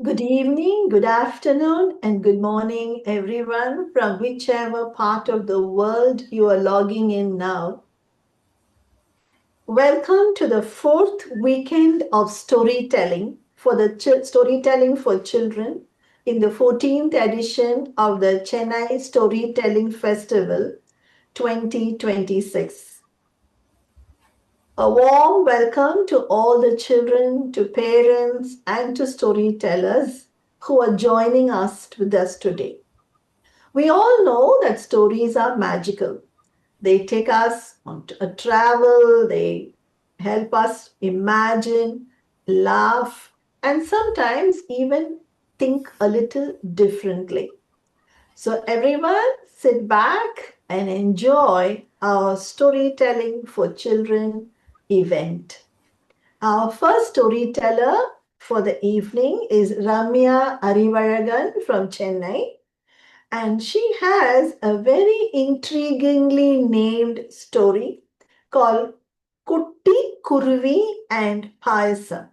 Good evening, good afternoon, and good morning, everyone, from whichever part of the world you are logging in now. Welcome to the fourth weekend of storytelling for the Storytelling for Children in the 14th edition of the Chennai Storytelling Festival 2026. A warm welcome to all the children, to parents, and to storytellers who are joining us with us today. We all know that stories are magical. They take us on a travel, they help us imagine, laugh, and sometimes even think a little differently. So, everyone, sit back and enjoy our Storytelling for Children event. Our first storyteller for the evening is Ramya Arivazhagan from Chennai, and she has a very intriguingly named story called Kutti Kuruvi and Payasam.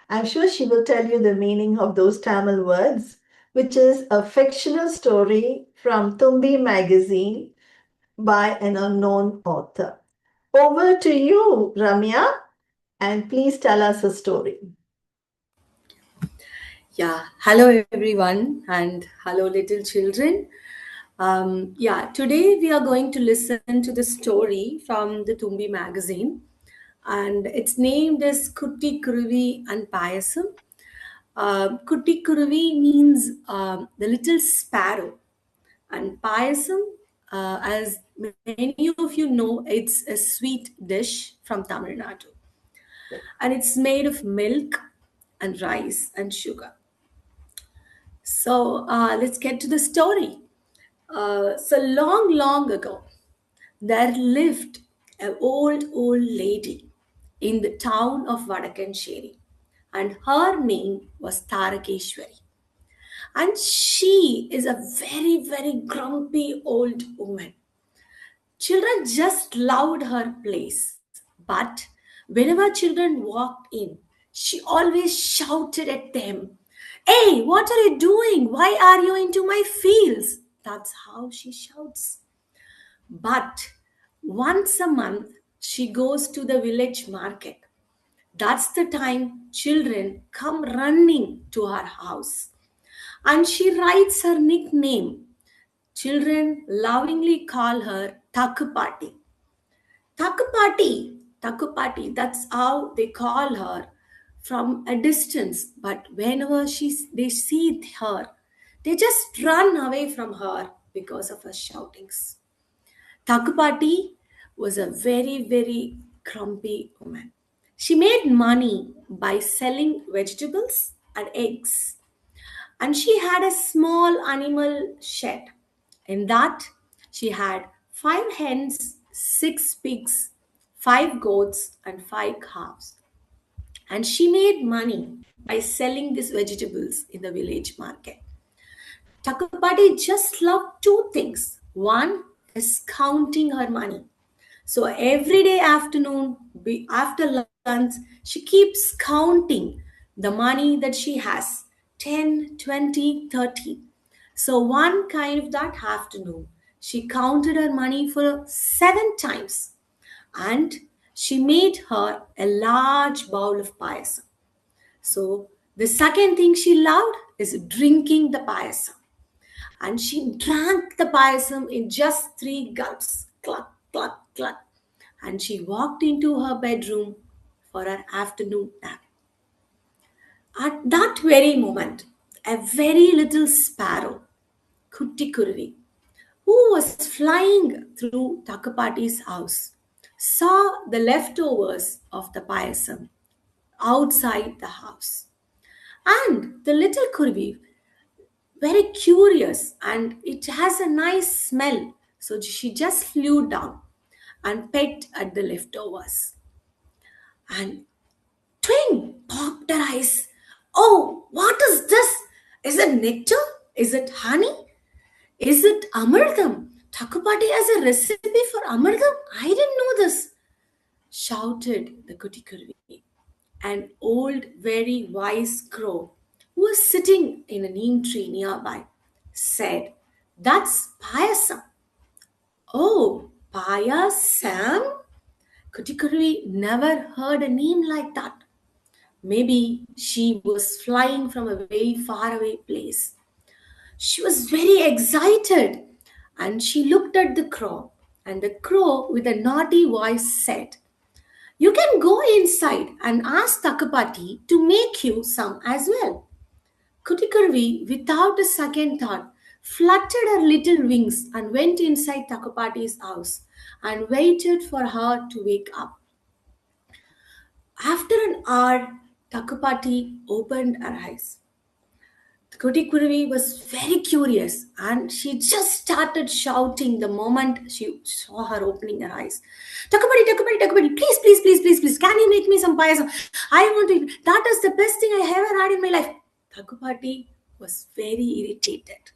I'm sure she will tell you the meaning of those Tamil words, which is a fictional story from Tumbi magazine by an unknown author. Over to you, Ramya, and please tell us a story. Yeah, hello everyone, and hello little children. Today we are going to listen to the story from the Tumbi magazine, and it's named as Kutti Kuruvi and Payasam. Kutti Kuruvi means the little sparrow, and Payasam, as many of you know, it's a sweet dish from Tamil Nadu, and it's made of milk and rice and sugar. So let's get to the story. So long ago, there lived an old lady in the town of Vadakancheri, and her name was Tarakeshwari. And she is a very grumpy old woman. Children just loved her place, but whenever children walked in, she always shouted at them, "Hey, what are you doing? Why are you into my fields?" That's how she shouts. But once a month, she goes to the village market. That's the time children come running to her house. And she writes her nickname. Children lovingly call her Takupati. Takupati, that's how they call her from a distance. But whenever they see her, they just run away from her because of her shoutings. Takupati was a very grumpy woman. She made money by selling vegetables and eggs. And she had a small animal shed. In that, she had 5 hens, 6 pigs, 5 goats, and 5 calves. And she made money by selling these vegetables in the village market. Takapati just loved two things. One is counting her money. So every day afternoon, after lunch, she keeps counting the money that she has 10, 20, 30. So one kind of that afternoon, she counted her money for 7 times and she made her a large bowl of payasam. So the second thing she loved is drinking the payasam. And she drank the payasam in just 3 gulps. Cluck, cluck, cluck. And she walked into her bedroom for her afternoon nap. At that very moment, a very little sparrow, Kutti Kurvi, who was flying through Takapati's house, saw the leftovers of the payasam outside the house. And the little Kurvi, very curious, and it has a nice smell. So she just flew down and pecked at the leftovers. And Twin popped her eyes. "Oh, what is this? Is it nectar? Is it honey? Is it amargam? Takupati has a recipe for amargam? I didn't know this," shouted the Kuti Kurvi. An old, very wise crow who was sitting in a neem tree nearby, said, "That's payasam." "Oh, payasam?" Kutikuri never heard a name like that. Maybe she was flying from a very far away place. She was very excited and she looked at the crow. And the crow, with a naughty voice, said, "You can go inside and ask Takapati to make you some as well." Kutikurvi, without a second thought, fluttered her little wings and went inside Takapati's house and waited for her to wake up. After an hour, Takapati opened her eyes. Koti Kuruvi was very curious and she just started shouting the moment she saw her opening her eyes. "Takapati, Takapati, Takapati, please, please, please, please, please, can you make me some payasam? I want to eat. That is the best thing I ever had in my life." Takapati was very irritated.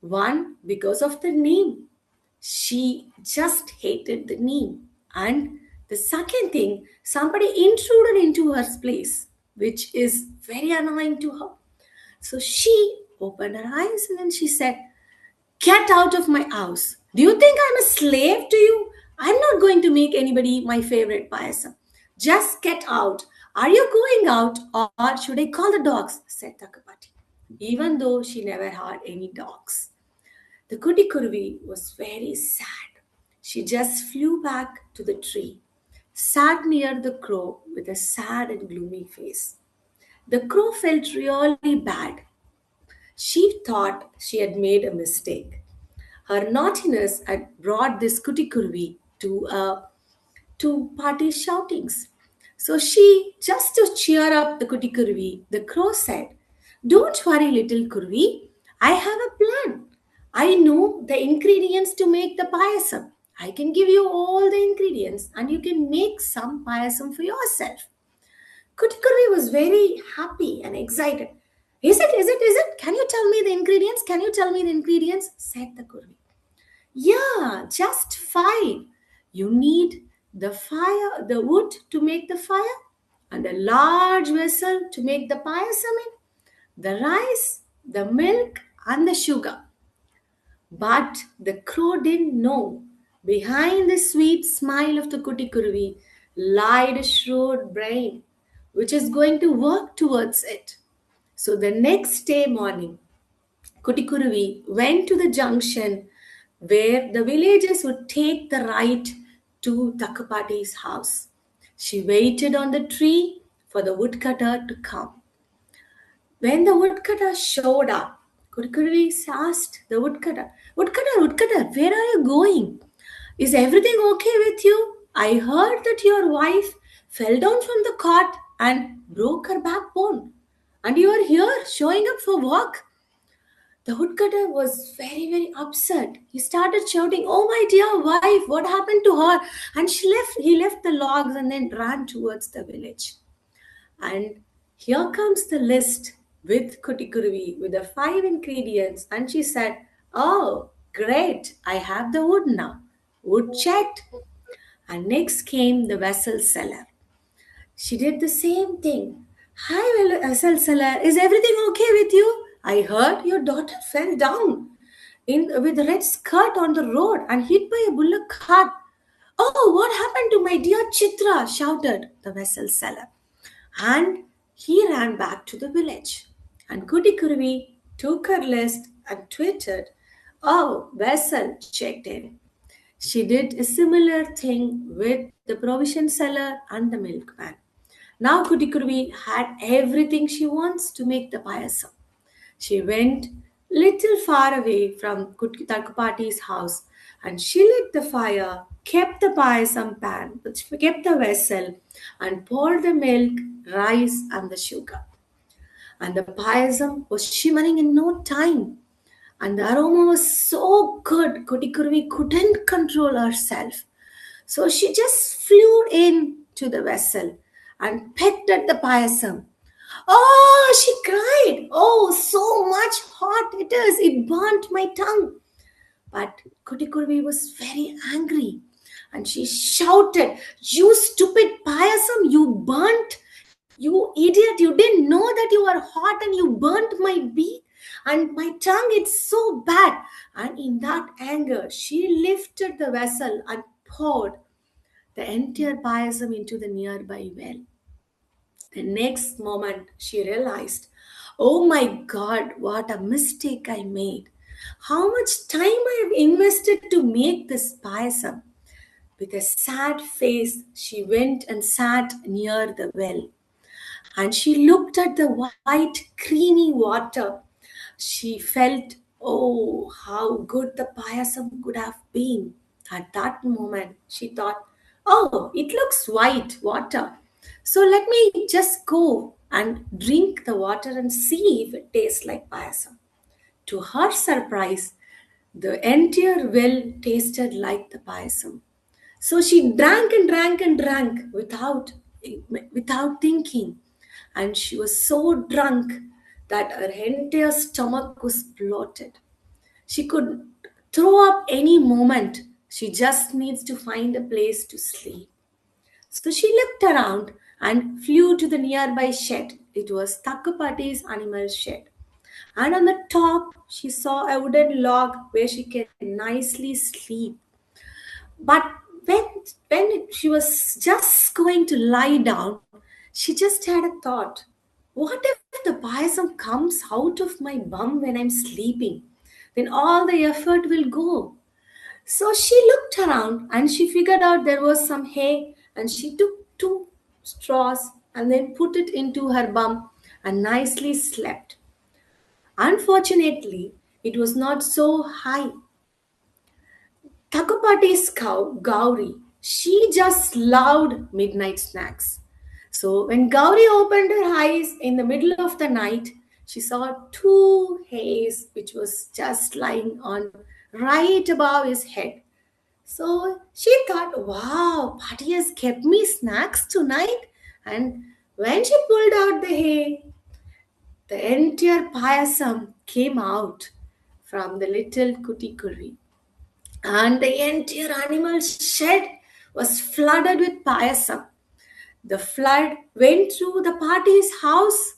One, because of the name. She just hated the name. And the second thing, somebody intruded into her place, which is very annoying to her. So she opened her eyes and then she said, "Get out of my house. Do you think I'm a slave to you? I'm not going to make anybody my favorite payasam. Just get out. Are you going out or should I call the dogs?" said Takapati, even though she never had any dogs. The Kuti Kurvi was very sad. She just flew back to the tree, sat near the crow with a sad and gloomy face. The crow felt really bad. She thought she had made a mistake. Her naughtiness had brought this Kutikurvi to party shoutings. So she, just to cheer up the Kutikurvi, the crow said, "Don't worry, little Kurvi. I have a plan. I know the ingredients to make the payasam. I can give you all the ingredients and you can make some payasam for yourself." Kutikurvi was very happy and excited. "Is it, is it, is it? Can you tell me the ingredients? Can you tell me the ingredients?" said the Kurvi. "Yeah, just five. You need the wood to make the fire, and a large vessel to make the payasam in, the rice, the milk, and the sugar." But the crow didn't know. Behind the sweet smile of the Kutikurvi lied a shrewd brain, which is going to work towards it. So the next day morning, Kutikuruvi went to the junction where the villagers would take the ride to Takapati's house. She waited on the tree for the woodcutter to come. When the woodcutter showed up, Kutikuruvi asked the woodcutter, "Woodcutter, woodcutter, where are you going? Is everything okay with you? I heard that your wife fell down from the cart and broke her backbone. And you are here showing up for work." The woodcutter was very, very upset. He started shouting, "Oh, my dear wife, what happened to her?" And he left the logs and then ran towards the village. And here comes the list with Kutikuruvi with the five ingredients. And she said, "Oh, great, I have the wood now." Wood checked. And next came the vessel seller. She did the same thing. "Hi, vessel seller, is everything okay with you? I heard your daughter fell down with a red skirt on the road and hit by a bullock cart." "Oh, what happened to my dear Chitra?" shouted the vessel seller. And he ran back to the village. And Goody Kurvi took her list and tweeted, "Oh, vessel checked in." She did a similar thing with the provision seller and the milkman. Now Kutikurvi had everything she wants to make the payasam. She went little far away from Takupati's house and she lit the fire, kept the payasam pan, kept the vessel, and poured the milk, rice, and the sugar. And the payasam was shimmering in no time. And the aroma was so good, Kotikurvi couldn't control herself. So she just flew in to the vessel and pecked at the payasam. "Oh," she cried. "Oh, so much hot it is. It burnt my tongue." But Kotikurvi was very angry and she shouted, "You stupid payasam, you burnt You idiot, you didn't know that you were hot and you burnt my beak and my tongue. It's so bad. And in that anger, she lifted the vessel and poured the entire payasam into the nearby well. The next moment, she realized, oh my God, what a mistake I made. How much time I have invested to make this payasam. With a sad face, she went and sat near the well. And she looked at the white, creamy water. She felt, oh, how good the payasam could have been. At that moment, she thought, oh, it looks white water. So let me just go and drink the water and see if it tastes like payasam. To her surprise, the entire well tasted like the payasam. So she drank and drank and drank without thinking. And she was so drunk that her entire stomach was bloated. She could throw up any moment. She just needs to find a place to sleep. So she looked around and flew to the nearby shed. It was Thakupati's animal shed. And on the top, she saw a wooden log where she can nicely sleep. But she was just going to lie down, she just had a thought. What if the payasam comes out of my bum when I'm sleeping? Then all the effort will go. So she looked around and she figured out there was some hay and she took two straws and then put it into her bum and nicely slept. Unfortunately, it was not so high. Thakupati's cow, Gauri, she just loved midnight snacks. So when Gauri opened her eyes in the middle of the night, she saw two hares which was just lying on right above his head. So she thought, wow, Patti has kept me snacks tonight. And when she pulled out the hay, the entire payasam came out from the little kutikuri, and the entire animal shed was flooded with payasam. The flood went through the party's house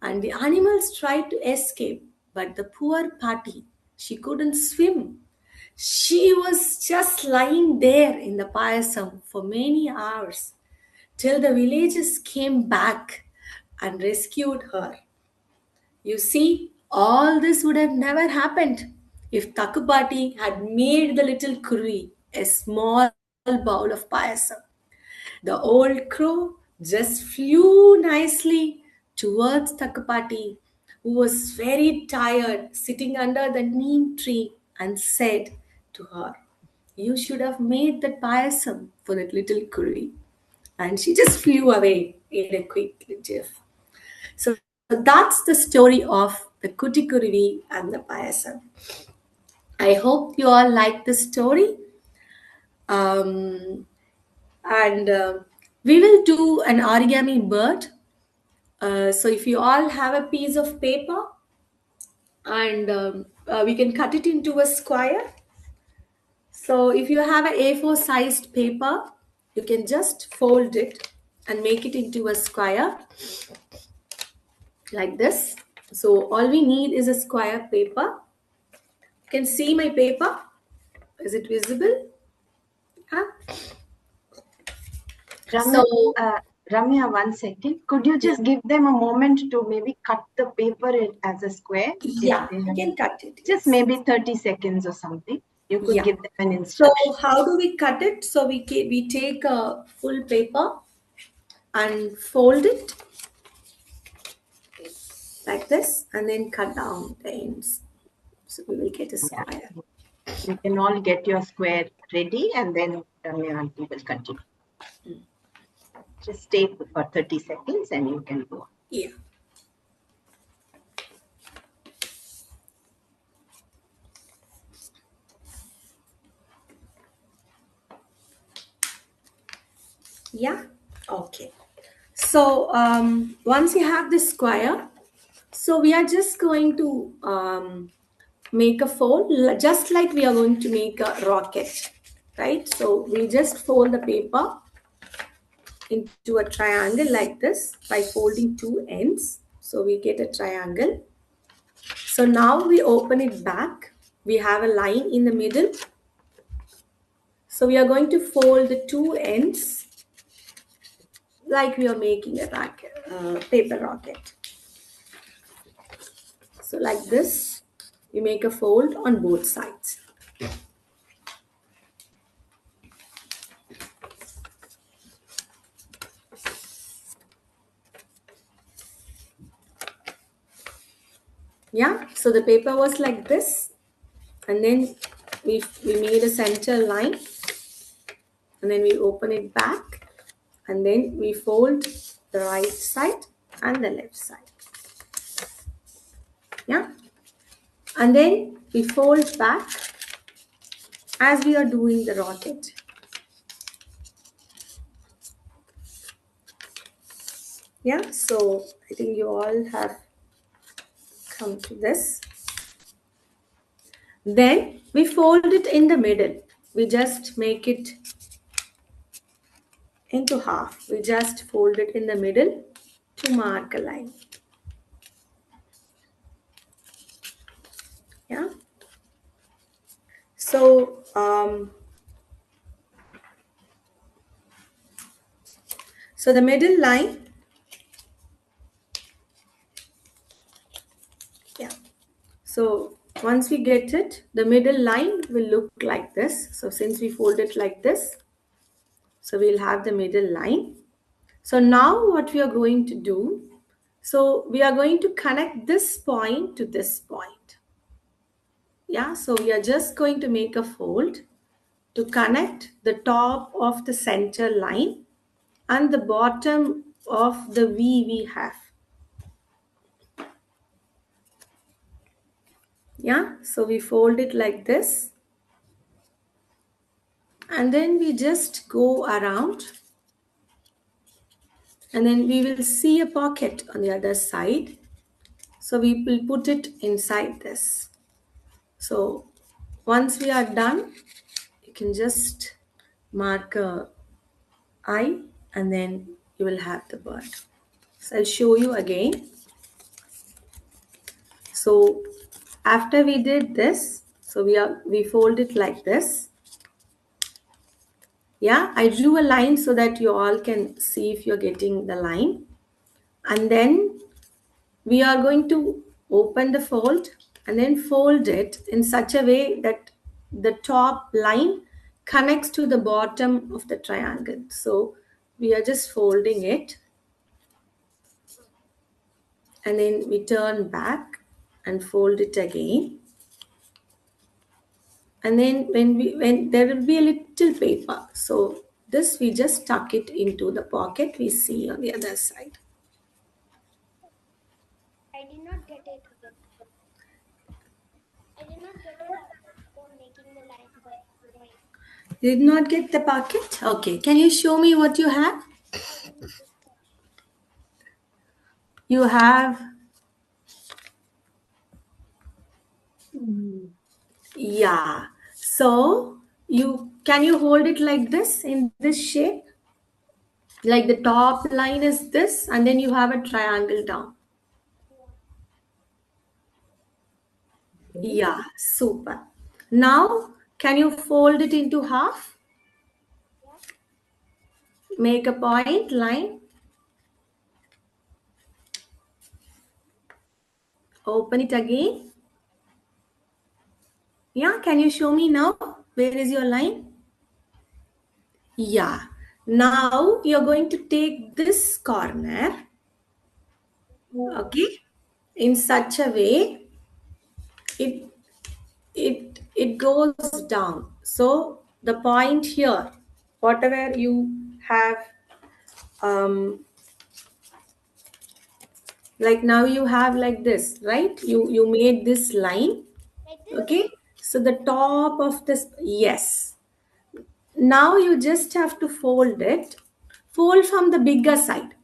and the animals tried to escape, but the poor party, she couldn't swim. She was just lying there in the payasam for many hours till the villagers came back and rescued her. You see, all this would have never happened if Takupati had made the little curry a small bowl of payasam. The old crow just flew nicely towards Takupati, who was very tired sitting under the neem tree, and said to her, you should have made that payasam for that little curry. And she just flew away in a quick jiff. So that's the story of the Kutikuruvi and the payasam. I hope you all like the story. Um, and we will do an origami bird. So if you all have a piece of paper and we can cut it into a square. So if you have an A4 sized paper, you can just fold it and make it into a square like this. So all we need is a square paper. You can see my paper. Is it visible? Huh? Ramya, So Ramya, 1 second. Could you just give them a moment to maybe cut the paper as a square? yeah, you can cut it. Just maybe 30 seconds or something. You could Yeah. give them an So instruction. how do we cut it? So we take a full paper and fold it like this and then cut down the ends. So we will get a square. You can all get your square ready and then Ramya auntie will continue. Just stay for 30 seconds and you can go. Yeah. Yeah. Okay. So once you have this square, so we are just going to make a fold, just like we are going to make a rocket, right? So we just fold the paper into a triangle like this by folding two ends. So we get a triangle. So now we open it back. We have a line in the middle. So we are going to fold the two ends like we are making a paper rocket. So like this, we make a fold on both sides. Yeah, so the paper was like this, and then we made a center line, and then we open it back, and then we fold the right side and the left side. Yeah, and then we fold back as we are doing the rocket. Yeah, so I think you all have come to this. Then we fold it in the middle. We just make it into half. We just fold it in the middle to mark a line. Yeah. So the middle line. Yeah. So once we get it, the middle line will look like this. So since we fold it like this, so we'll have the middle line. So now what we are going to do, so we are going to connect this point to this point. Yeah, so we are just going to make a fold to connect the top of the center line and the bottom of the V we have. Yeah, so we fold it like this. And then we just go around. And then we will see a pocket on the other side. So we will put it inside this. So once we are done, you can just mark a eye and then you will have the bird. So I'll show you again. So after we did this, so we fold it like this. Yeah, I drew a line so that you all can see if you're getting the line. And then we are going to open the fold and then fold it in such a way that the top line connects to the bottom of the triangle. So we are just folding it and then we turn back and fold it again. And then when there will be a little paper, so this we just tuck it into the pocket we see on the other side. I did not get it. I did not get it for making the line going. Did not get the pocket? Okay, can you show me what you have? You have, yeah. So can you hold it like this in this shape? Like the top line is this, and then you have a triangle down. Yeah, super. Now, can you fold it into half? Make a point line. Open it again. Yeah, can you show me now? Where is your line? Yeah. Now you're going to take this corner, okay, in such a way it goes down. So the point here, whatever you have, like now you have like this, right? You made this line, okay. So the top of this, yes. Now you just have to fold it. Fold from the bigger side.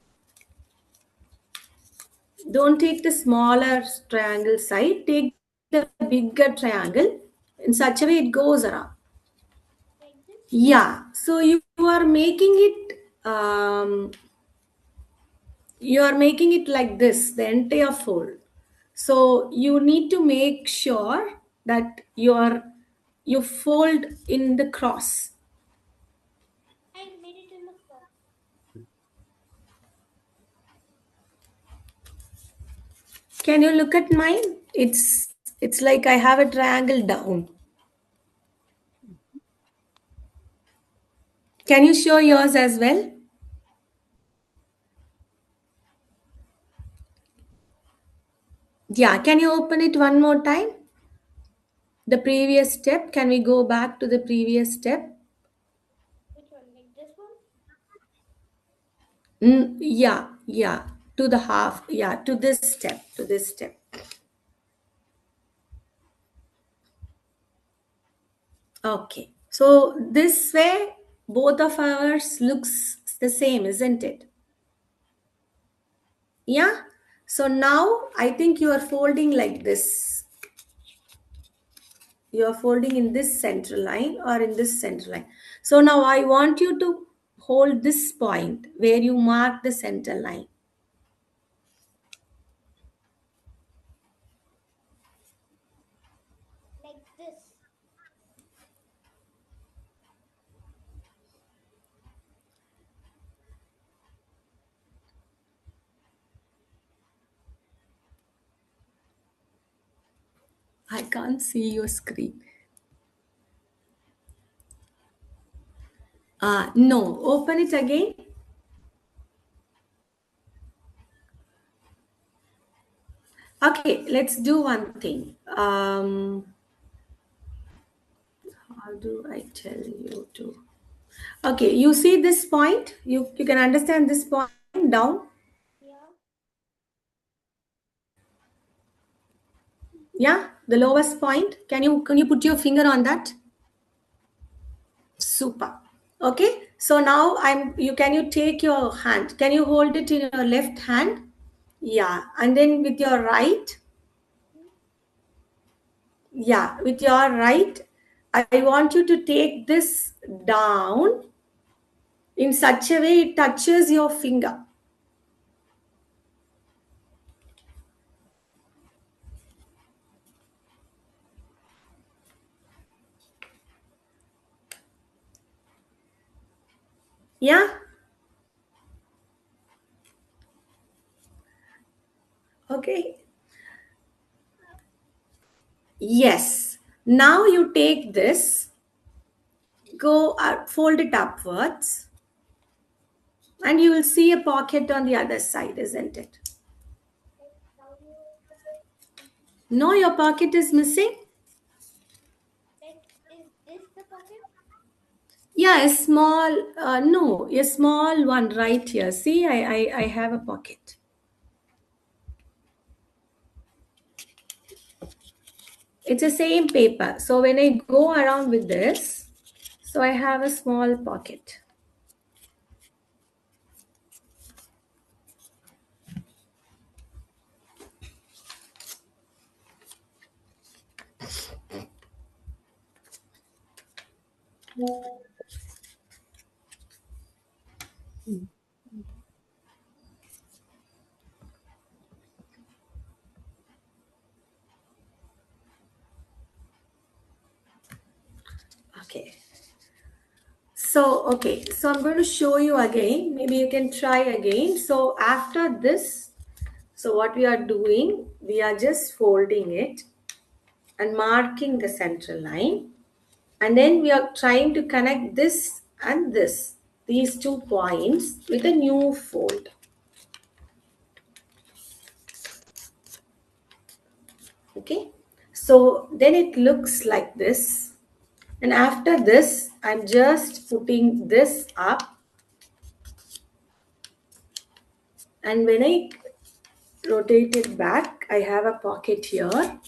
Don't take the smaller triangle side. Take the bigger triangle. In such a way it goes around. Yeah. So you are making it you are making it like this, the entire fold. So you need to make sure that you fold in the cross. I made it in the cross. Can you look at mine? It's like I have a triangle down. Can you show yours as well? Yeah, can you open it one more time? The previous step, can we go back to the previous step? Which one? Like this one? Yeah, to the half, yeah, to this step. Okay, so this way, both of ours looks the same, isn't it? Yeah, so now I think you are folding like this. You are folding in this central line or in this central line. So now I want you to hold this point where you mark the center line. Like this. I can't see your screen. No, open it again. Okay, let's do one thing. How do I tell you to? Okay, you see this point? You can understand this point down? Yeah. Yeah, the lowest point. Can you put your finger on that? Super. Okay, so now you take your hand. Can you hold it in your left hand? Yeah, and then with your right. Yeah, with your right, I want you to take this down in such a way it touches your finger. Yeah? Okay. Yes. Now you take this, fold it upwards, and you will see a pocket on the other side, isn't it? Like how do you No, your pocket is missing? like is this the pocket? Yeah, no, a small one right here. See, I have a pocket. It's the same paper. So when I go around with this, so I have a small pocket. Okay. So I'm going to show you again. Maybe you can try again. So after this, so what we are doing, we are just folding it and marking the central line. And then we are trying to connect this and this, these 2 points with a new fold. Okay. So then it looks like this. And after this, I'm just putting this up. And when I rotate it back, I have a pocket here.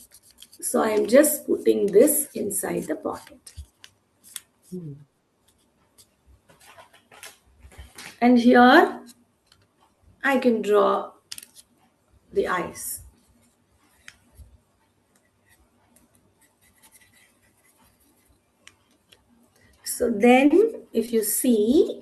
So I'm just putting this inside the pocket. And here I can draw the eyes. So then if you see,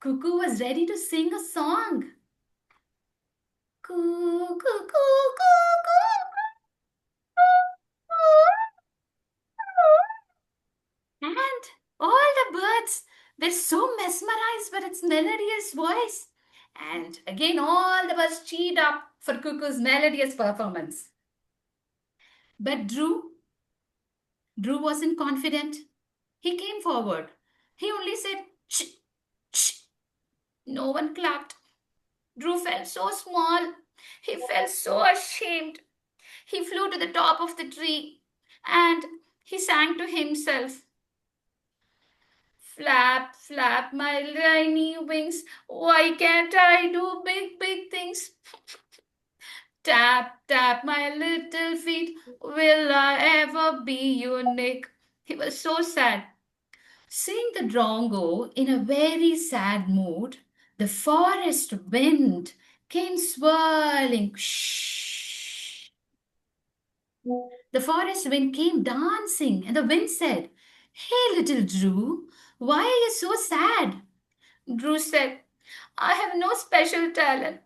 Cuckoo was ready to sing a song. Coo, coo, coo, coo, coo. And all the birds were so mesmerized by its melodious voice. And again, all the birds cheered up for Cuckoo's melodious performance. But Drew wasn't confident. He came forward. He only said, "Ch, ch." No one clapped. Drew felt so small. He felt so ashamed. He flew to the top of the tree and he sang to himself, "Flap, flap my tiny wings. Why can't I do big, big things? Tap, tap my little feet. Will I ever be unique?" He was so sad. Seeing the drongo in a very sad mood, the forest wind came swirling. Shh. The forest wind came dancing, and the wind said, "Hey, little Drew, why are you so sad?" Drew said, "I have no special talent."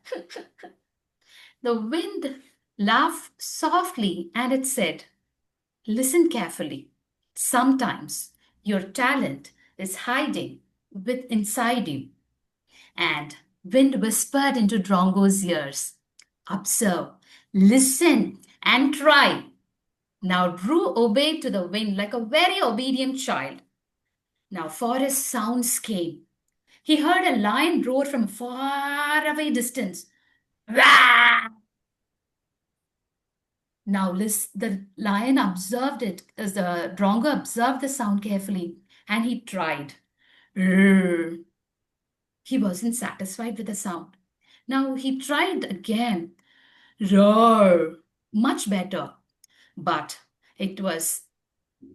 The wind laughed softly and it said, "Listen carefully. Sometimes your talent is hiding inside you." And wind whispered into Drongo's ears, "Observe, listen, and try." Now Drew obeyed to the wind like a very obedient child. Now forest sounds came. He heard a lion roar from far away distance. Rah! Now the lion observed it as the Drongo observed the sound carefully and he tried. Rrr. He wasn't satisfied with the sound. Now he tried again. Roar! Much better. But it was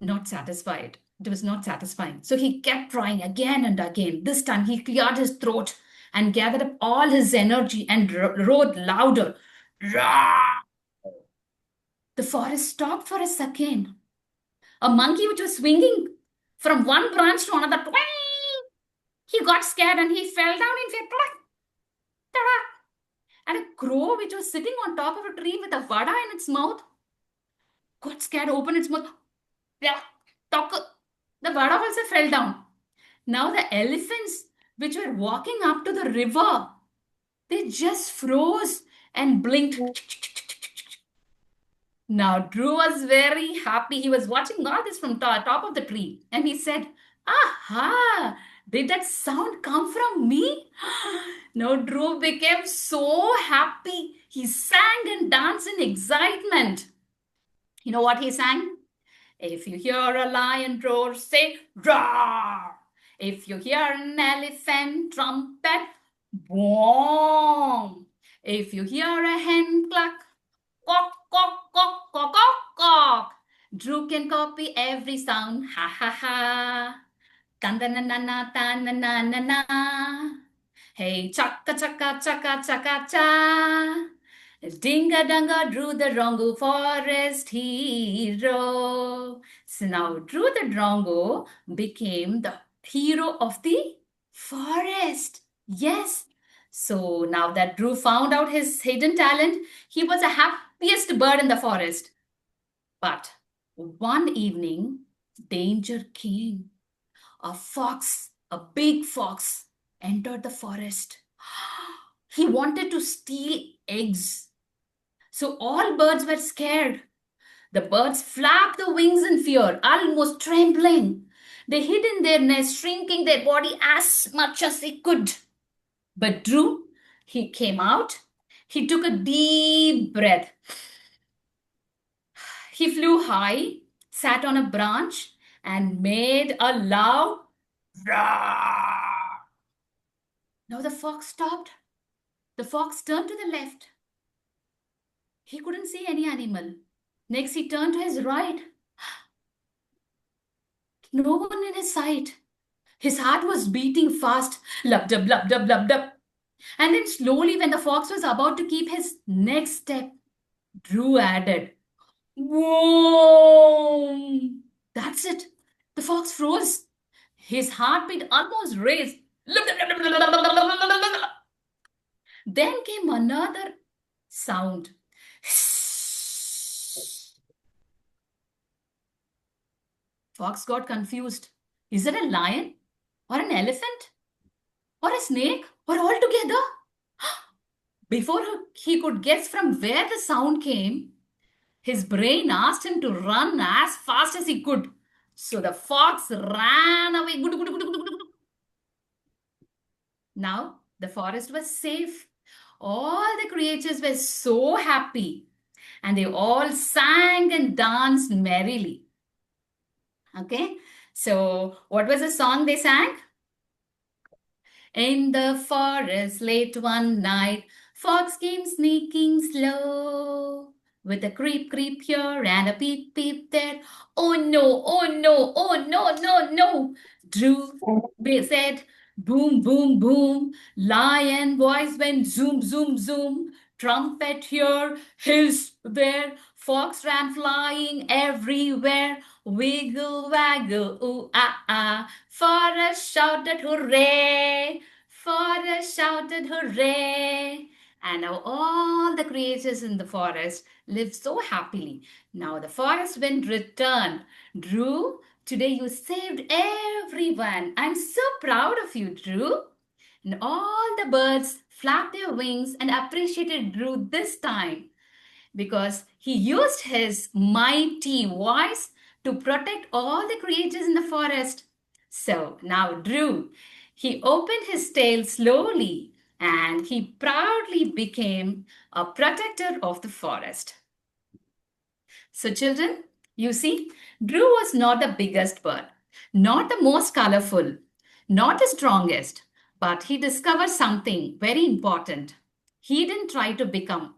not satisfied. It was not satisfying. So he kept trying again and again. This time he cleared his throat and gathered up all his energy and roared louder. Roar! The forest stopped for a second. A monkey which was swinging from one branch to another, twang! He got scared and he fell down in fear. And a crow which was sitting on top of a tree with a vada in its mouth got scared, opened its mouth. The vada also fell down. Now the elephants which were walking up to the river, they just froze and blinked. Now Drew was very happy. He was watching all this from top of the tree and he said, "Aha! Did that sound come from me?" Now Drew became so happy. He sang and danced in excitement. You know what he sang? "If you hear a lion roar, say roar. If you hear an elephant trumpet, boom. If you hear a hen cluck, cock, cock, cock, cock, cock, cock." Drew can copy every sound. Ha ha ha. Tan-na-na-na, tan-na-na-na-na. Hey, chaka, chaka, chaka, chaka, cha. Dinga-danga, Drew the Drongo, forest hero. So now Drew the Drongo became the hero of the forest. Yes. So now that Drew found out his hidden talent, he was the happiest bird in the forest. But one evening, danger came. A fox, a big fox, entered the forest. He wanted to steal eggs. So all birds were scared. The birds flapped the wings in fear, almost trembling. They hid in their nest, shrinking their body as much as they could. But Drew, he came out. He took a deep breath. He flew high, sat on a branch, and made a loud roar. Now the fox stopped. The fox turned to the left. He couldn't see any animal. Next, he turned to his right. No one in his sight. His heart was beating fast. Lub dub, lub dub, lub dub. And then slowly, when the fox was about to keep his next step, Drew added, "Whoa!" That's it. The fox froze. His heartbeat almost raised. Then came another sound. Fox got confused. Is it a lion or an elephant or a snake or all together? Before he could guess from where the sound came, his brain asked him to run as fast as he could. So the fox ran away. Now the forest was safe. All the creatures were so happy and they all sang and danced merrily. Okay, so what was the song they sang? In the forest late one night, fox came sneaking slow. With a creep, creep here and a peep, peep there. Oh no, oh no, oh no, no, no. Drew said, boom, boom, boom. Lion voice went zoom, zoom, zoom. Trumpet here, hiss there. Fox ran flying everywhere. Wiggle, waggle, ooh, ah, ah. Forest shouted hooray. Forest shouted hooray. And now all the creatures in the forest lived so happily. Now the forest wind returned. Drew, today you saved everyone. I'm so proud of you, Drew. And all the birds flapped their wings and appreciated Drew this time because he used his mighty voice to protect all the creatures in the forest. So now Drew, he opened his tail slowly and he proudly became a protector of the forest. So children, you see, Drew was not the biggest bird, not the most colorful, not the strongest, but he discovered something very important. He didn't try to become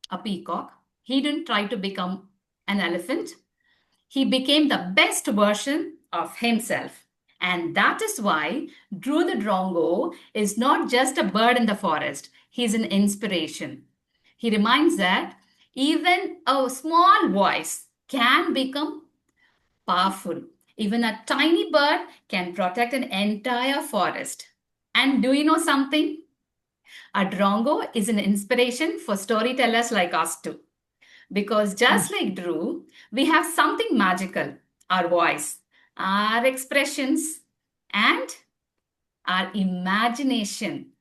a peacock. He didn't try to become an elephant. He became the best version of himself. And that is why Drew the Drongo is not just a bird in the forest. He's an inspiration. He reminds that even a small voice can become powerful. Even a tiny bird can protect an entire forest. And do you know something? A drongo is an inspiration for storytellers like us too. Because just like Drew, we have something magical, our voice, our expressions, and our imagination.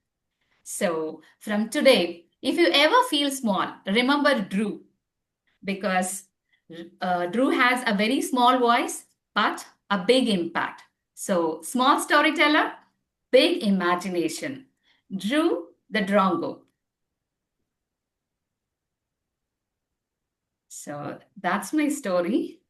So from today, if you ever feel small, remember Drew, because Drew has a very small voice, but a big impact. So small storyteller, big imagination. Drew the Drongo. So that's my story.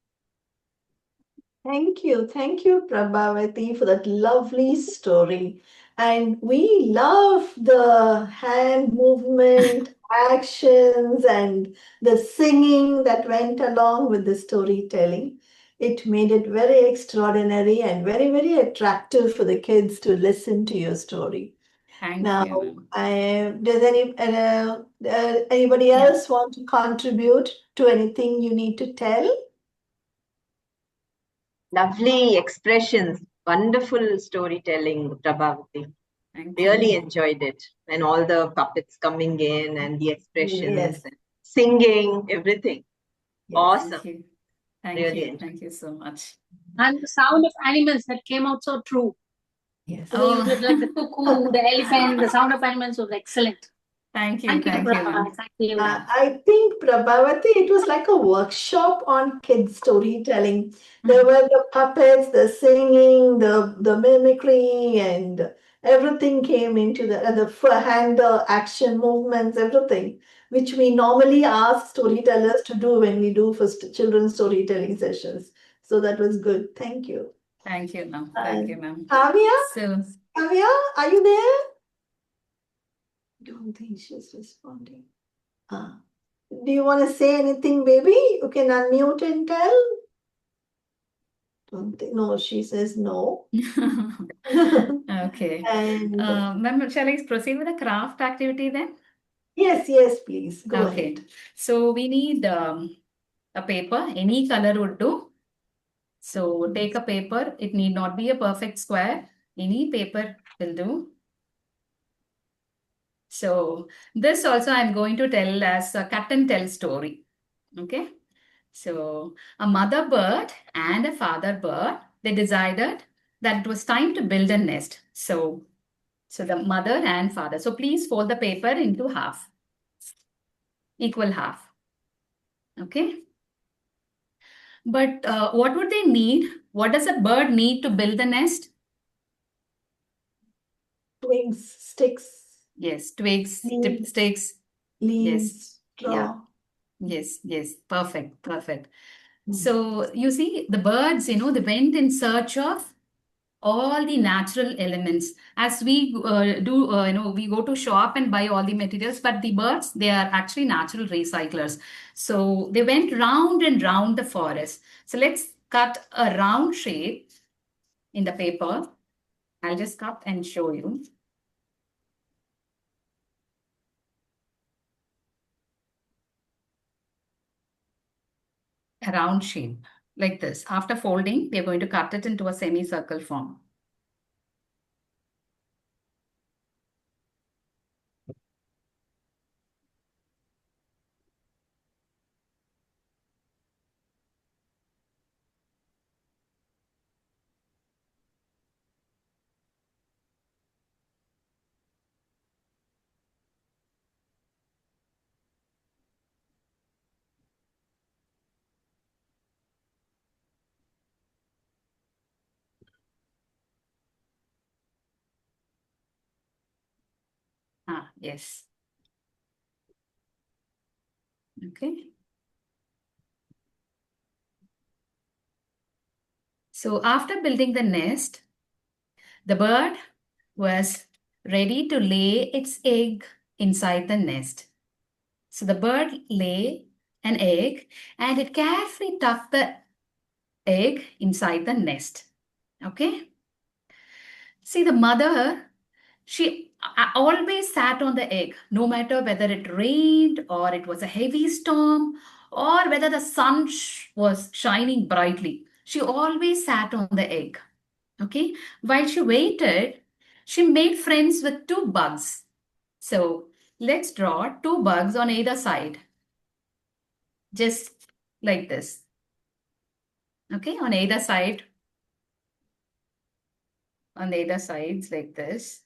Thank you, Prabaavaty, for that lovely story. And we love the hand movement, actions, and the singing that went along with the storytelling. It made it very extraordinary and very, very attractive for the kids to listen to your story. Thank Now, you. does anybody else want to contribute to anything you need to tell? Lovely expressions, wonderful storytelling, Prabaavaty. Thank Really you. enjoyed it. And all the puppets coming in and the expressions, Yes. and singing, everything. Yes. Awesome. Thank you. Thank Really you. enjoyed. Thank you so much. And the sound of animals that came out so true. Yes. The way you did, like the cuckoo, the elephant, the sound of animals was excellent. Thank you. Thank you, Thank you, Prabha. ma'am. Thank you. I think, Prabaavaty, it was like a workshop on kids storytelling. There were the puppets, the singing, the mimicry, and everything came into the hand action movements, everything, which we normally ask storytellers to do when we do for children's storytelling sessions. So that was good. Thank you. Thank you, ma'am. Thank you, ma'am. Kavya, are you there? Don't think she's responding. Do you want to say anything, baby? You can unmute and tell. Don't think. No, she says no. Okay. And Ma'am, shall I proceed with the craft activity then? yes, please go Okay. ahead. So we need a paper. Any color would do. So take a paper. It need not be a perfect square. Any paper will do. So this also I'm going to tell as a cut and tell story. Okay. So a mother bird and a father bird, they decided that it was time to build a nest. So the mother and father. So please fold the paper into half, equal half. Okay. But what would they need? What does a bird need to build the nest? Twigs, sticks, Yes, twigs, leaves, sticks. leaves, Yes. Yeah. straw. Yes. Perfect. So you see, the birds, they went in search of all the natural elements. As we we go to shop and buy all the materials, but the birds, they are actually natural recyclers. So they went round and round the forest. So let's cut a round shape in the paper. I'll just cut and show you. A round shape like this. After folding, we are going to cut it into a semicircle form. Yes. Okay. So after building the nest, the bird was ready to lay its egg inside the nest. So the bird lay an egg and it carefully tucked the egg inside the nest. Okay. See, the mother, she always sat on the egg, no matter whether it rained or it was a heavy storm or whether the sun was shining brightly. She always sat on the egg. Okay. While she waited, she made friends with two bugs. So let's draw two bugs on either side. Just like this. Okay. On either side. On the other sides like this.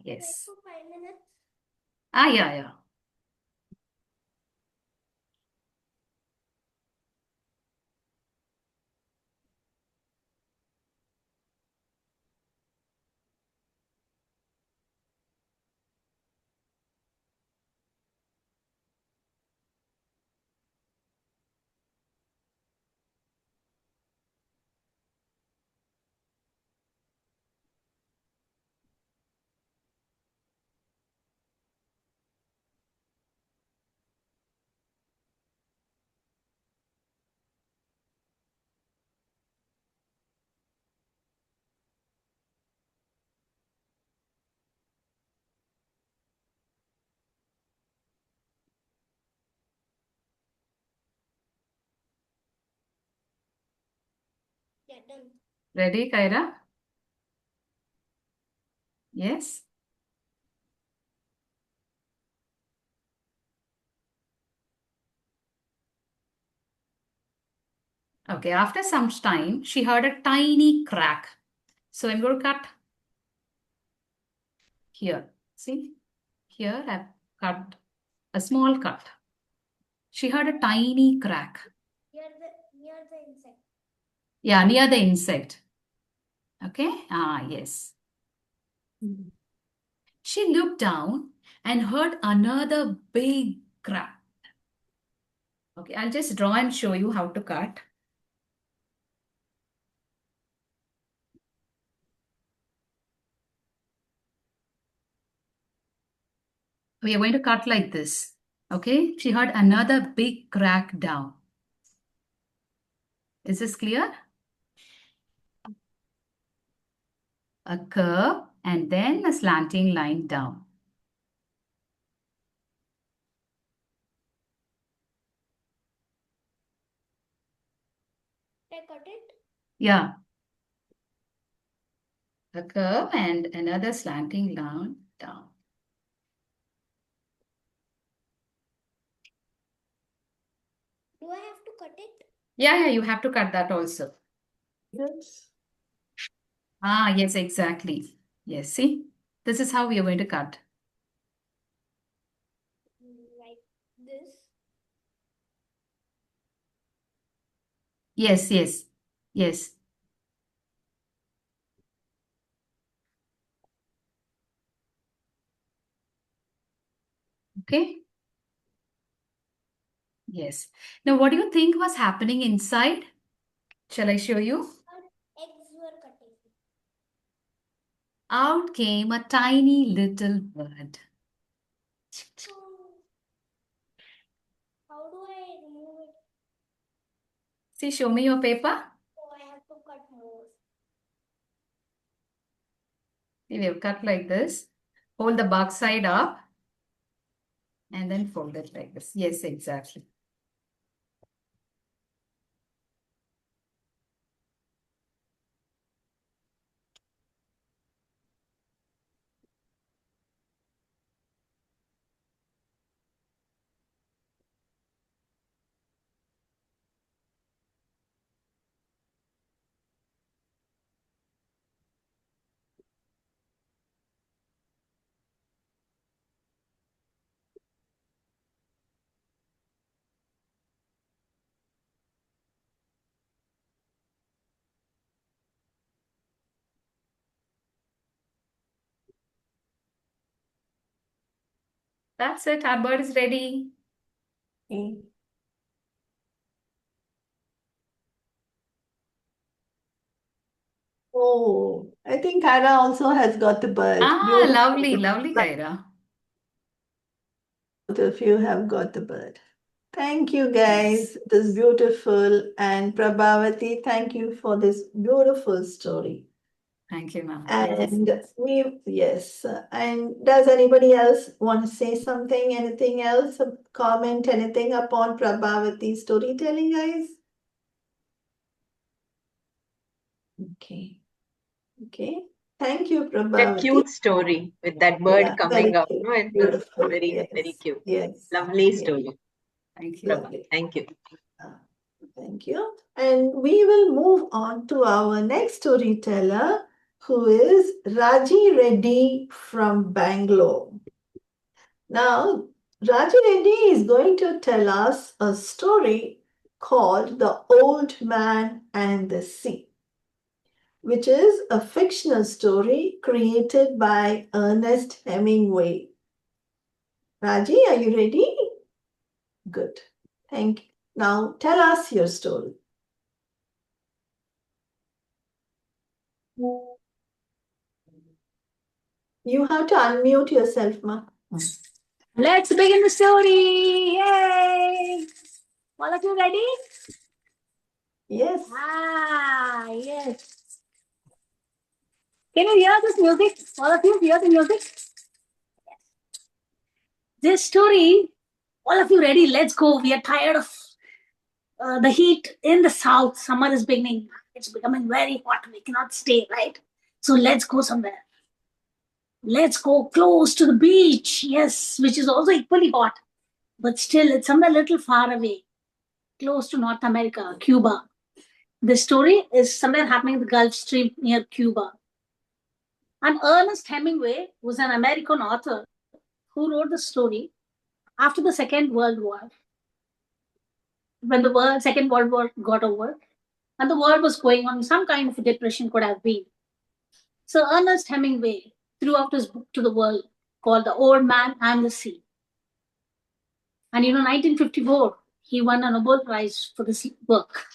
Yes. For 5 minutes. Yeah. Yeah, done. Ready, Kyra? Yes. Okay, after some time, she heard a tiny crack. So I'm going to cut here. See? Here I've cut a small cut. She heard a tiny crack. Near the insect. Yeah, near the insect. Okay? Yes. She looked down and heard another big crack. Okay, I'll just draw and show you how to cut. We are going to cut like this. Okay, she heard another big crack down. Is this clear? A curve and then a slanting line down. I cut it. Yeah. A curve and another slanting line down. Do I have to cut it? Yeah, you have to cut that also. Yes. Ah, yes, exactly. Yes, see? This is how we are going to cut. Like this. Yes, yes, yes. Okay. Yes. Now, what do you think was happening inside? Shall I show you? Eggs were cutting. Out came a tiny little bird. How do I remove it? See, show me your paper. Oh, I have to cut more. See, we have cut like this. Hold the back side up and then fold it like this. Yes, exactly. That's it. Our bird is ready. Okay. Oh, I think Kyra also has got the bird. Ah, Beautiful. lovely, lovely, Kyra. Both of you have got the bird. Thank you, guys. It is beautiful. And Prabhavati, thank you for this beautiful story. Thank you, ma'am. And yes. And does anybody else want to say something? Anything else? Comment anything upon Prabhavati's storytelling, guys? Okay. Okay. Thank you, A Prabhavati. cute story with that bird Yeah, coming very up. cute. No, it was Beautiful. very, Yes. very cute. Yes. Lovely Yes. story. Thank you. Lovely. Thank you. Thank you. And we will move on to our next storyteller, who is Raji Reddy from Bangalore. Now, Raji Reddy is going to tell us a story called The Old Man and the Sea, which is a fictional story created by Ernest Hemingway. Raji, are you ready? Good. Thank you. Now, tell us your story. You have to unmute yourself, Ma. Let's begin the story. Yay! All of you ready? Yes. Yes. Can you hear this music? All of you hear the music? This story, all of you ready? Let's go. We are tired of the heat in the south. Summer is beginning. It's becoming very hot. We cannot stay, right? So let's go somewhere. Let's go close to the beach. Yes, which is also equally hot. But still, it's somewhere a little far away, close to North America, Cuba. The story is somewhere happening in the Gulf Stream near Cuba. And Ernest Hemingway was an American author who wrote the story after the Second World War, when the Second World War got over, and the world was going on some kind of a depression could have been. So Ernest Hemingway threw out his book to the world called The Old Man and the Sea. And 1954, he won a Nobel Prize for this work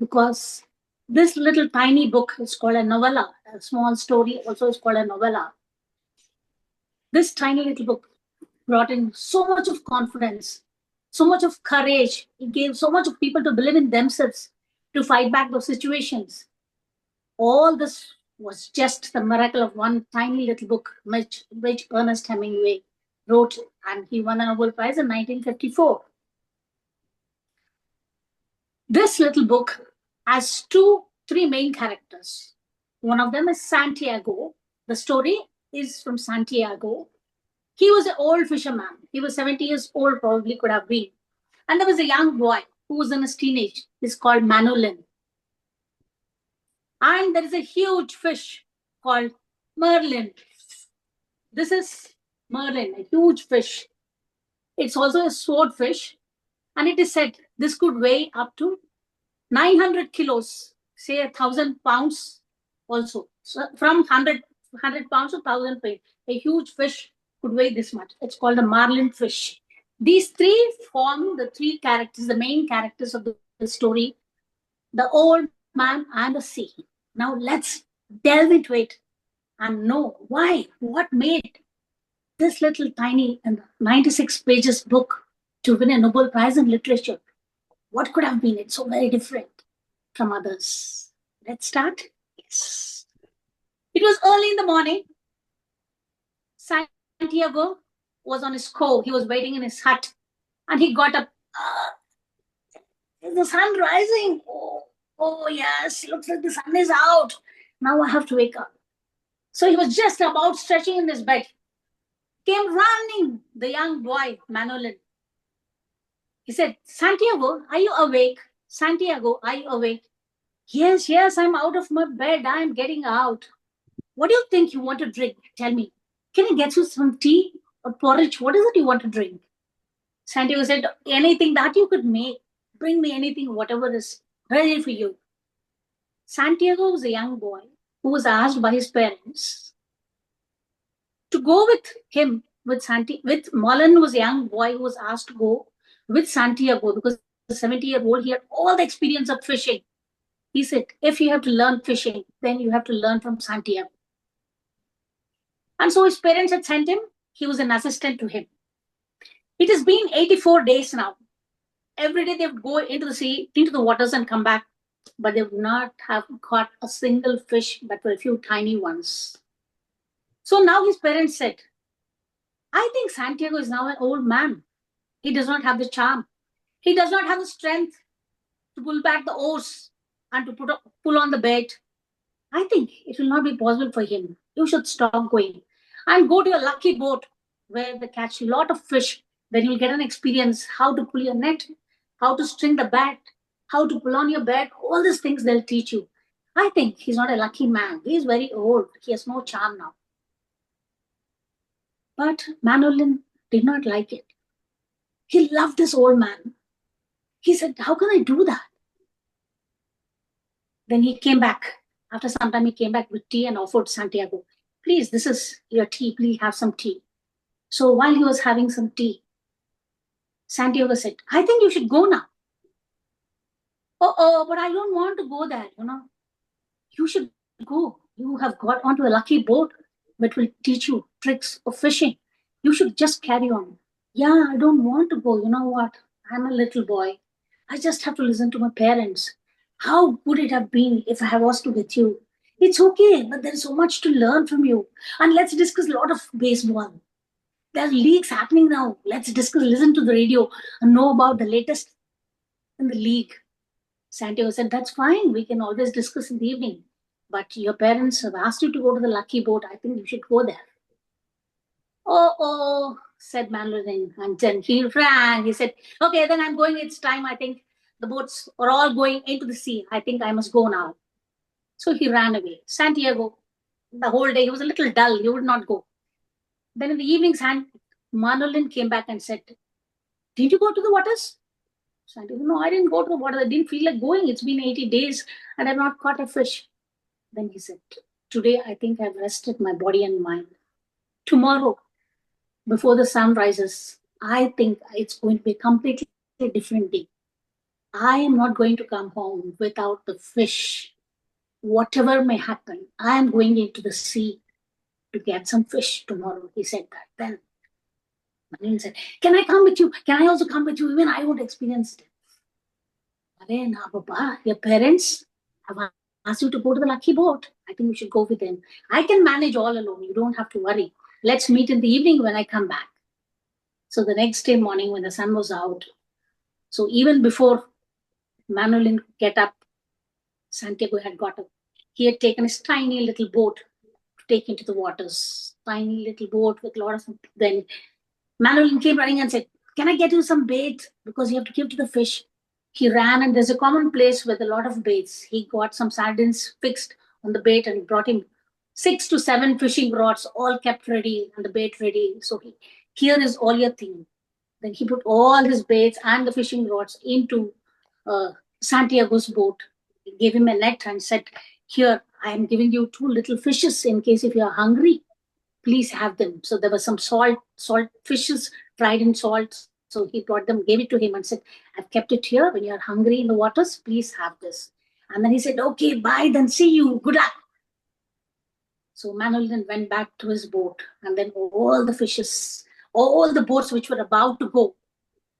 because this little tiny book is called a novella. A small story also is called a novella. This tiny little book brought in so much of confidence, so much of courage. It gave so much of people to believe in themselves to fight back those situations. All this was just the miracle of one tiny little book which Ernest Hemingway wrote, and he won the Nobel Prize in 1954. This little book has three main characters. One of them is Santiago. The story is from Santiago. He was an old fisherman. He was 70 years old, probably could have been. And there was a young boy who was in his teenage. He's called Manolin. And there is a huge fish called Merlin. This is Merlin, a huge fish. It's also a swordfish. And it is said this could weigh up to 900 kilos, say 1,000 pounds also. So from 100 pounds to 1,000 pounds. A huge fish could weigh this much. It's called a marlin fish. These three form the three characters, the main characters of the story, the old man and the sea. Now let's delve into it and know why, what made this little tiny 96 pages book to win a Nobel Prize in literature. What could have been it so very different from others? Let's start. Yes. It was early in the morning. Santiago was on his cove. He was waiting in his hut. And he got up. Is the sun rising? Oh, yes. Looks like the sun is out. Now I have to wake up. So he was just about stretching in his bed. Came running the young boy, Manolin. He said, Santiago, are you awake? Santiago, are you awake? Yes, I'm out of my bed. I'm getting out. What do you think you want to drink? Tell me. Can I get you some tea or porridge? What is it you want to drink? Santiago said, anything that you could make. Bring me anything, whatever is ready for you. Santiago was a young boy who was asked by his parents to go with him, with Marlin was a young boy who was asked to go with Santiago because the 70-year-old, he had all the experience of fishing. He said, if you have to learn fishing, then you have to learn from Santiago. And so his parents had sent him. He was an assistant to him. It has been 84 days now. Every day they would go into the sea, into the waters and come back. But they would not have caught a single fish, but were a few tiny ones. So now his parents said, I think Santiago is now an old man. He does not have the charm. He does not have the strength to pull back the oars and to pull on the bait. I think it will not be possible for him. You should stop going and go to a lucky boat where they catch a lot of fish. Then you'll get an experience how to pull your net, how to string the bat, how to pull on your bed. All these things they'll teach you. I think he's not a lucky man. He's very old. He has no charm now. But Manolin did not like it. He loved this old man. He said, how can I do that? Then he came back. After some time, he came back with tea and offered Santiago, please, this is your tea. Please have some tea. So while he was having some tea, Santiago said, I think you should go now. Oh, but I don't want to go there, You should go. You have got onto a lucky boat that will teach you tricks of fishing. You should just carry on. Yeah, I don't want to go. You know what? I'm a little boy. I just have to listen to my parents. How would it have been if I was to with you? It's okay, but there's so much to learn from you. And let's discuss a lot of baseball. There are leagues happening now. Let's discuss, listen to the radio and know about the latest in the league. Santiago said, that's fine. We can always discuss in the evening. But your parents have asked you to go to the lucky boat. I think you should go there. Oh, said Manolin. And then he ran. He said, okay, then I'm going. It's time. I think the boats are all going into the sea. I think I must go now. So he ran away. Santiago, the whole day, he was a little dull. He would not go. Then in the evening, Manolin came back and said, did you go to the waters? Santiago, no, I didn't go to the water. I didn't feel like going. It's been 80 days and I've not caught a fish. Then he said, today I think I've rested my body and mind. Tomorrow, before the sun rises, I think it's going to be a completely different day. I am not going to come home without the fish. Whatever may happen, I am going into the sea to get some fish tomorrow. He said that. Then Manolin said, can I come with you? Can I also come with you? Even I won't experience it. Your parents have asked you to go to the lucky boat. I think you should go with him. I can manage all alone. You don't have to worry. Let's meet in the evening when I come back. So the next day morning when the sun was out, so even before Manolin could get up, Santiago had got up. He had taken his tiny little boat to take into the waters. Tiny little boat with a lot of... Then Manolin came running and said, "Can I get you some bait? Because you have to give to the fish." He ran, and there's a common place with a lot of baits. He got some sardines fixed on the bait and brought him 6 to 7 fishing rods, all kept ready and the bait ready. So here is all your thing. Then he put all his baits and the fishing rods into Santiago's boat. He gave him a net and said, "Here, I am giving you 2 little fishes in case if you are hungry. Please have them." So there were some salt fishes fried in salt. So he brought them, gave it to him and said, "I've kept it here. When you are hungry in the waters, please have this." And then he said, "Okay, bye, then see you. Good luck." So Manolin went back to his boat, and then all the fishes, all the boats which were about to go,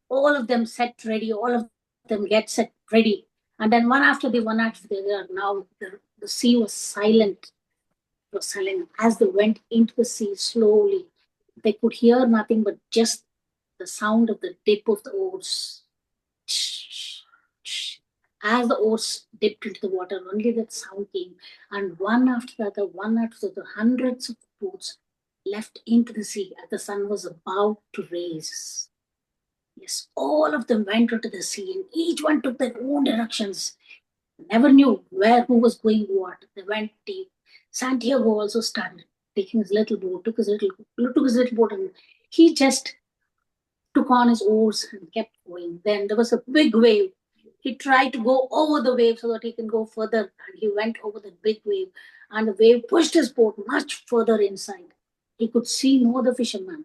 all of them set ready, all of them get set ready. And then one after the other, now the sea was silent. It was silent. As they went into the sea slowly, they could hear nothing but just the sound of the dip of the oars. As the oars dipped into the water, only that sound came. And one after the other, hundreds of boats left into the sea as the sun was about to rise. Yes, all of them went into the sea, and each one took their own directions. Never knew who was going what. They went deep. Santiago also started taking his little boat, took his little boat, and he just took on his oars and kept going. Then there was a big wave. He tried to go over the wave so that he can go further, and he went over the big wave, and the wave pushed his boat much further inside. He could see no other fisherman.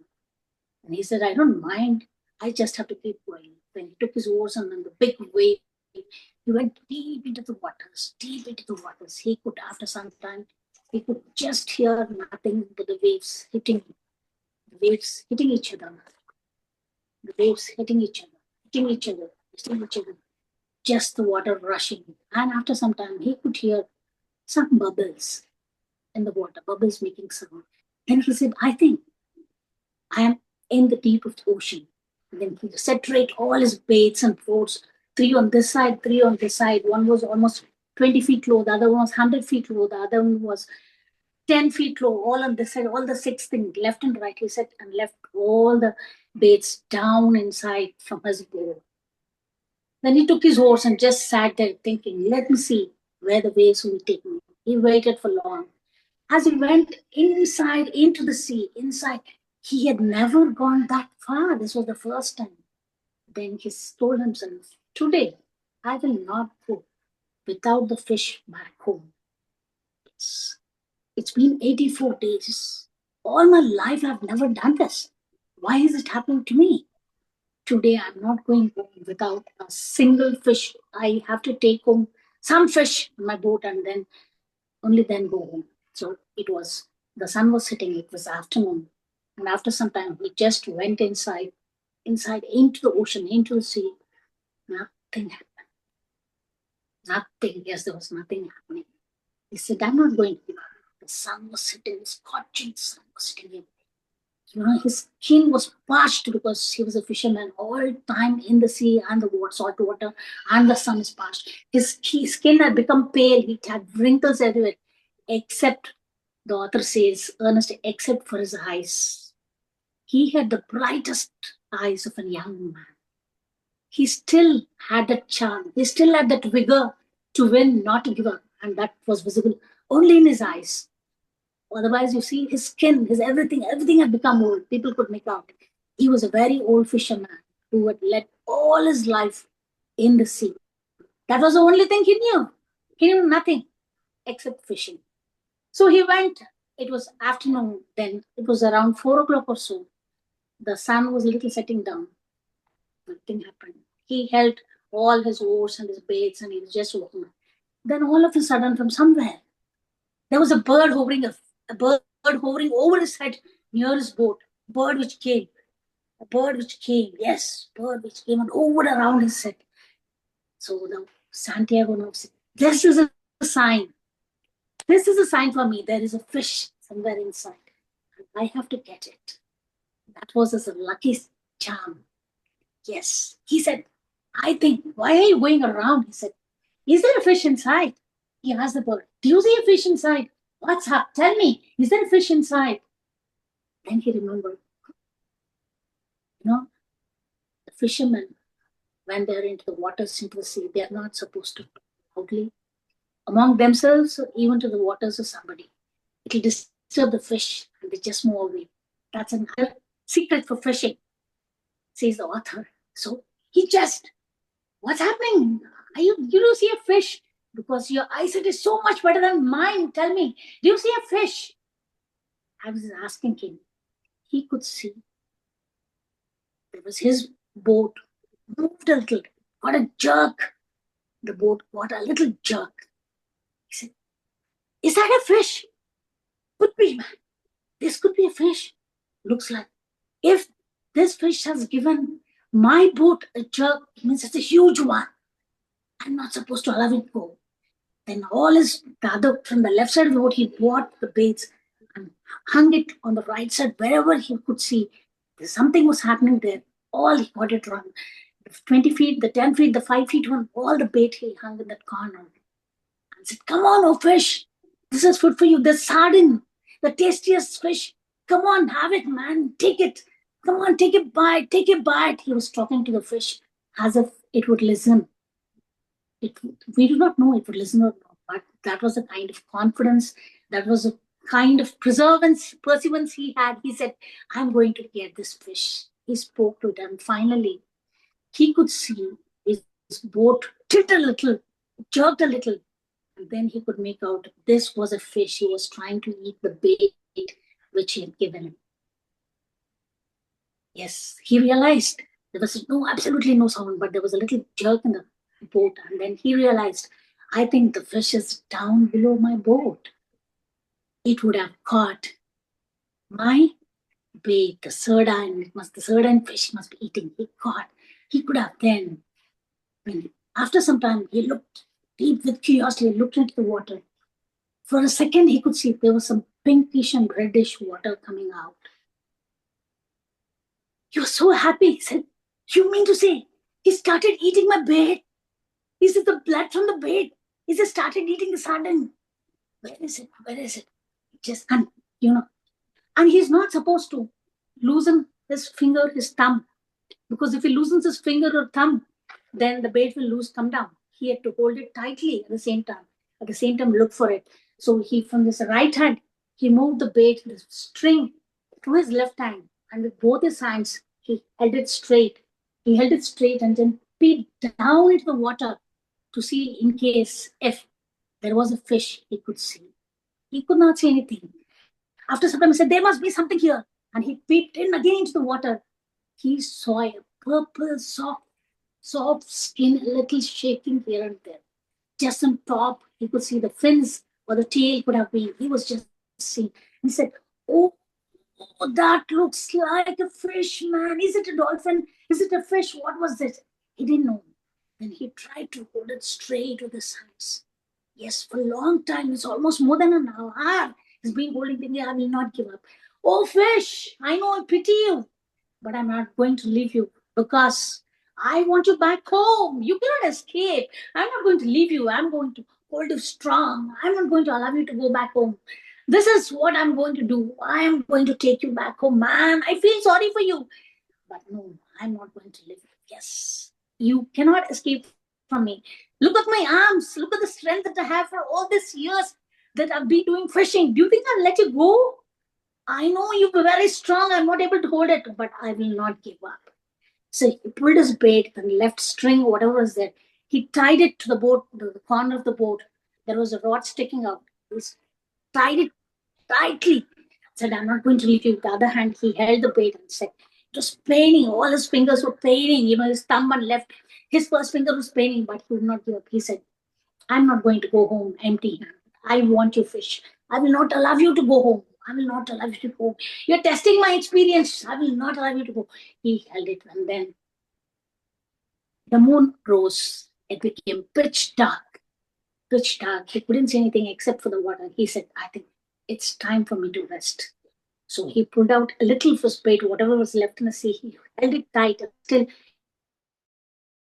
And he said, "I don't mind. I just have to keep going." Then he took his oars, and then the big wave, he went deep into the waters, deep into the waters. He could, after some time, he could just hear nothing but the waves hitting each other. The waves hitting each other, hitting each other, hitting each other. Just the water rushing. And after some time, he could hear some bubbles in the water, bubbles making sound. Then he said, "I think I am in the deep of the ocean." And then he separated all his baits and boats, 3 on this side, 3 on this side. One was almost 20 feet low, the other one was 100 feet low, the other one was 10 feet low, all on this side, all the 6 things, left and right, he said, and left all the baits down inside from his boat. Then he took his horse and just sat there thinking, "Let me see where the waves will take me." He waited for long. As he went inside into the sea, he had never gone that far. This was the first time. Then he told himself, "Today, I will not go without the fish back home." It's been 84 days. All my life, I've never done this. Why is it happening to me? Today, I'm not going home without a single fish. I have to take home some fish in my boat and then only then go home. So the sun was setting, it was afternoon. And after some time, he just went inside into the ocean, into the sea. Nothing happened. Nothing. Yes, there was nothing happening. He said, "I'm not going to give up." The sun was sitting, scorching sun was sitting. His skin was parched because he was a fisherman all time in the sea and the salt water, and the sun is parched. His skin had become pale. He had wrinkles everywhere, except, the author says, Ernest, except for his eyes. He had the brightest eyes of a young man. He still had that charm. He still had that vigor to win, not to give up. And that was visible only in his eyes. Otherwise, you see, his skin, his everything had become old. People could make out. He was a very old fisherman who had led all his life in the sea. That was the only thing he knew. He knew nothing except fishing. So he went. It was afternoon then. It was around 4 o'clock or so. The sun was a little setting down. Nothing happened. He held all his oars and his baits and he was just walking. Then all of a sudden, from somewhere, there was a bird hovering over his head near his boat. A bird which came, yes, bird which came and hovered around his head. So the Santiago now said, "This is a a sign. This is a sign for me. There is a fish somewhere inside. And I have to get it. That was his lucky charm. Yes. He said, I think, why are you going around? He said, is there a fish inside? He asked the bird, do you see a fish inside? What's up? Tell me, is there a fish inside? Then he remembered, the fishermen, when they're into the waters, into the sea, they're not supposed to talk loudly among themselves or even to the waters or somebody. It'll disturb the fish and they just move away. That's another secret for fishing, says the author. So he just, what's happening? You don't see a fish? Because your eyesight is so much better than mine. Tell me, do you see a fish? I was asking him. He could see. There was his boat moved a little, got a jerk. The boat got a little jerk. He said, is that a fish? Could be, man. This could be a fish. Looks like. If this fish has given my boat a jerk, it means it's a huge one. I'm not supposed to allow it go. Then from the left side of the boat, he brought the baits and hung it on the right side, wherever he could see. Something was happening there. All he got it wrong. The 20 feet, the 10 feet, the 5 feet one, all the bait he hung in that corner. And said, come on, oh fish. This is food for you. The sardine, the tastiest fish. Come on, have it, man. Take it. Come on, take a bite. Take a bite. He was talking to the fish as if it would listen. We do not know it would listen or not, but that was a kind of confidence. That was a kind of perseverance he had. He said, I'm going to get this fish. He spoke to them. Finally, he could see his boat tilt a little, jerked a little, and then he could make out this was a fish. He was trying to eat the bait which he had given him. Yes, he realized there was absolutely no sound, but there was a little jerk in the boat, and then he realized, I think the fish is down below my boat. It would have caught my bait, the sardine. The sardine fish must be eating. He could have then, after some time, he looked deep with curiosity, looked into the water. For a second, he could see there was some pinkish and reddish water coming out. He was so happy. He said, you mean to say he started eating my bait? Is it the blood from the bait? Is it started eating the sardine? Where is it? Where is it? And he's not supposed to loosen his finger, his thumb. Because if he loosens his finger or thumb, then the bait will come down. He had to hold it tightly at the same time. At the same time, look for it. So from his right hand, he moved the bait, the string, to his left hand. And with both his hands, he held it straight. He held it straight and then peeked down into the water to see in case if there was a fish he could see. He could not see anything. After some time, he said, there must be something here. And he peeped in again into the water. He saw a purple, soft skin, a little shaking here and there. Just on top, he could see the fins or the tail could have been. He was just seeing. He said, oh, that looks like a fish, man. Is it a dolphin? Is it a fish? What was it? He didn't know. Then he tried to hold it straight with his hands. Yes, for a long time. It's almost more than an hour. He's been holding the I will not give up. Oh, fish, I know I pity you, but I'm not going to leave you because I want you back home. You cannot escape. I'm not going to leave you. I'm going to hold you strong. I'm not going to allow you to go back home. This is what I'm going to do. I am going to take you back home, man. I feel sorry for you. But no, I'm not going to leave you. Yes, you cannot escape from me. Look at my arms. Look at the strength that I have for all these years that I've been doing fishing. Do you think I'll let you go? I know you're very strong. I'm not able to hold it, but I will not give up. So he pulled his bait, the left string, whatever was there. He tied it to the boat, the corner of the boat. There was a rod sticking out. He tied it tightly. Said, I'm not going to leave you. With the other hand, he held the bait and said, it was paining. All his fingers were paining. His thumb and left. His first finger was paining, but he would not give up. He said, I'm not going to go home empty-handed. I want you, fish. I will not allow you to go home. I will not allow you to go. You're testing my experience. I will not allow you to go. He held it, and then the moon rose. It became pitch dark. pitch dark. He couldn't see anything except for the water. He said, I think it's time for me to rest. So he pulled out a little fish bait, whatever was left in the sea. He held it tight and still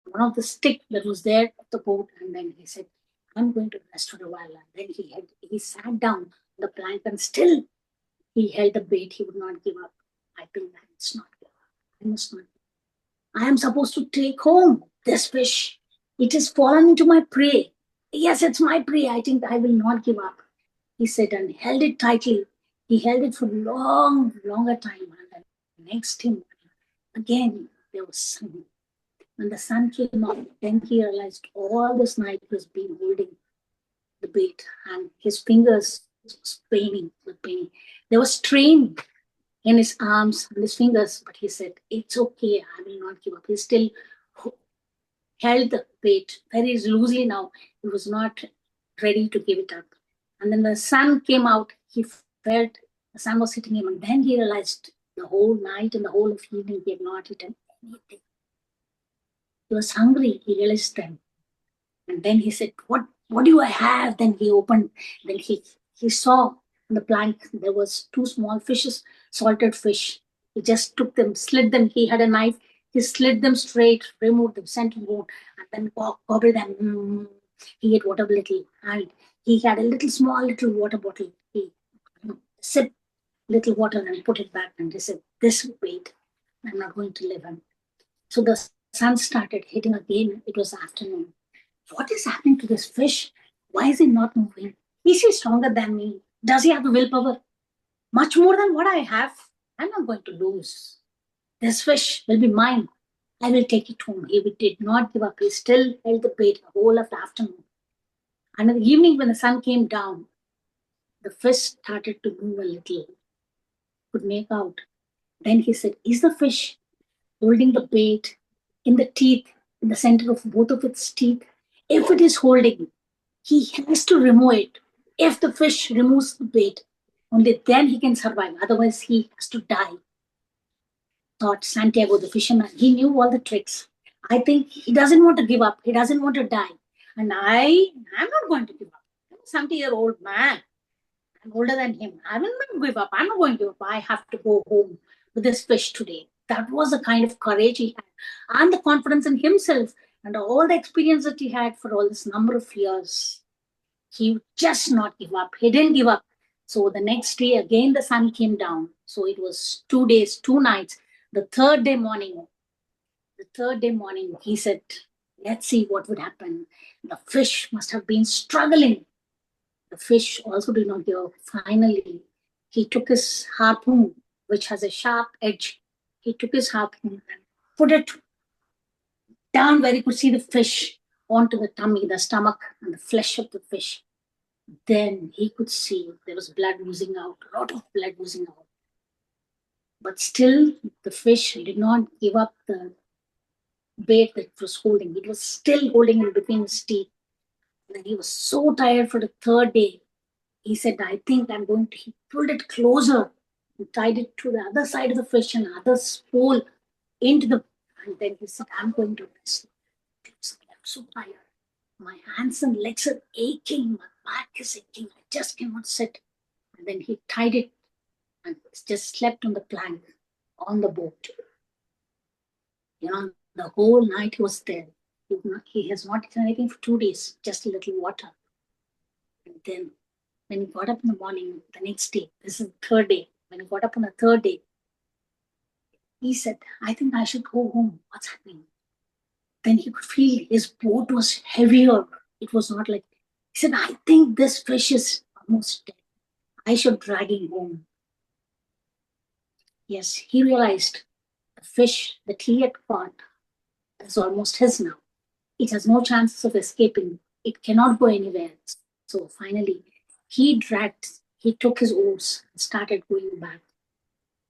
one of the stick that was there at the boat, and then he said, I'm going to rest for a while. And then he sat down on the plank and still he held the bait. He would not give up. I think I must not give up. I must not. I am supposed to take home this fish. It has fallen into my prey. Yes, it's my prey. I think I will not give up. He said and held it tightly. He held it for longer time. And then next day, again, there was sun. When the sun came out, then he realized all this night he was been holding the bait and his fingers was paining with pain. There was strain in his arms and his fingers, but he said, it's okay, I will not give up. He still held the bait very loosely now. He was not ready to give it up. And then the sun came out. He felt the sun was hitting him, and then he realized the whole night and the whole of evening he had not eaten anything. He was hungry, he realized then. And then he said, what do I have? Then he opened, then he saw on the plank there was 2 small fishes, salted fish. He just took them, slit them. He had a knife. He slit them straight, removed them, sent them home, and then gobbled them. He ate whatever little, and he had a little water bottle. He sipped little water and put it back, and he said, this weight, I'm not going to live on. So the sun started hitting again. It was afternoon. What is happening to this fish? Why is he not moving? Is he stronger than me? Does he have the willpower? Much more than what I have. I'm not going to lose. This fish will be mine. I will take it home. He did not give up. He still held the bait the whole of the afternoon. And in the evening when the sun came down, the fish started to move a little. Could make out. Then he said, is the fish holding the bait in the teeth, in the center of both of its teeth? If it is holding, he has to remove it. If the fish removes the bait, only then he can survive. Otherwise, he has to die. Thought Santiago, the fisherman. He knew all the tricks. I think he doesn't want to give up. He doesn't want to die. And I'm not going to give up. I'm a 70-year-old man. I'm older than him. I will not give up. I'm not going to give up. I have to go home with this fish today. That was the kind of courage he had, and the confidence in himself, and all the experience that he had for all this number of years. He would just not give up. He didn't give up. So the next day, again, the sun came down. So it was 2 days, 2 nights. The third day morning, he said, let's see what would happen. The fish must have been struggling. The fish also did not give up. Finally, he took his harpoon, which has a sharp edge. He took his harpoon and put it down where he could see the fish onto the tummy, the stomach, and the flesh of the fish. Then he could see there was blood oozing out, a lot of blood oozing out. But still, the fish did not give up the bait that it was holding. It was still holding in between his teeth. And he was so tired for the third day. He said, I think I'm going to. He pulled it closer and tied it to the other side of the fish and the other spool into the. And then he said, I'm going to rest. I'm so tired. My hands and legs are aching. My back is aching. I just cannot sit. And then he tied it and just slept on the plank on the boat. The whole night he was there. He has not eaten anything for 2 days, just a little water. And then when he got up in the morning, the next day, this is the third day, when he got up on the third day, he said, I think I should go home. What's happening? Then he could feel his boat was heavier. It was not like, he said, I think this fish is almost dead. I should drag him home. Yes, he realized the fish that he had caught is almost his now. It has no chances of escaping. It cannot go anywhere. So finally, he took his oars and started going back.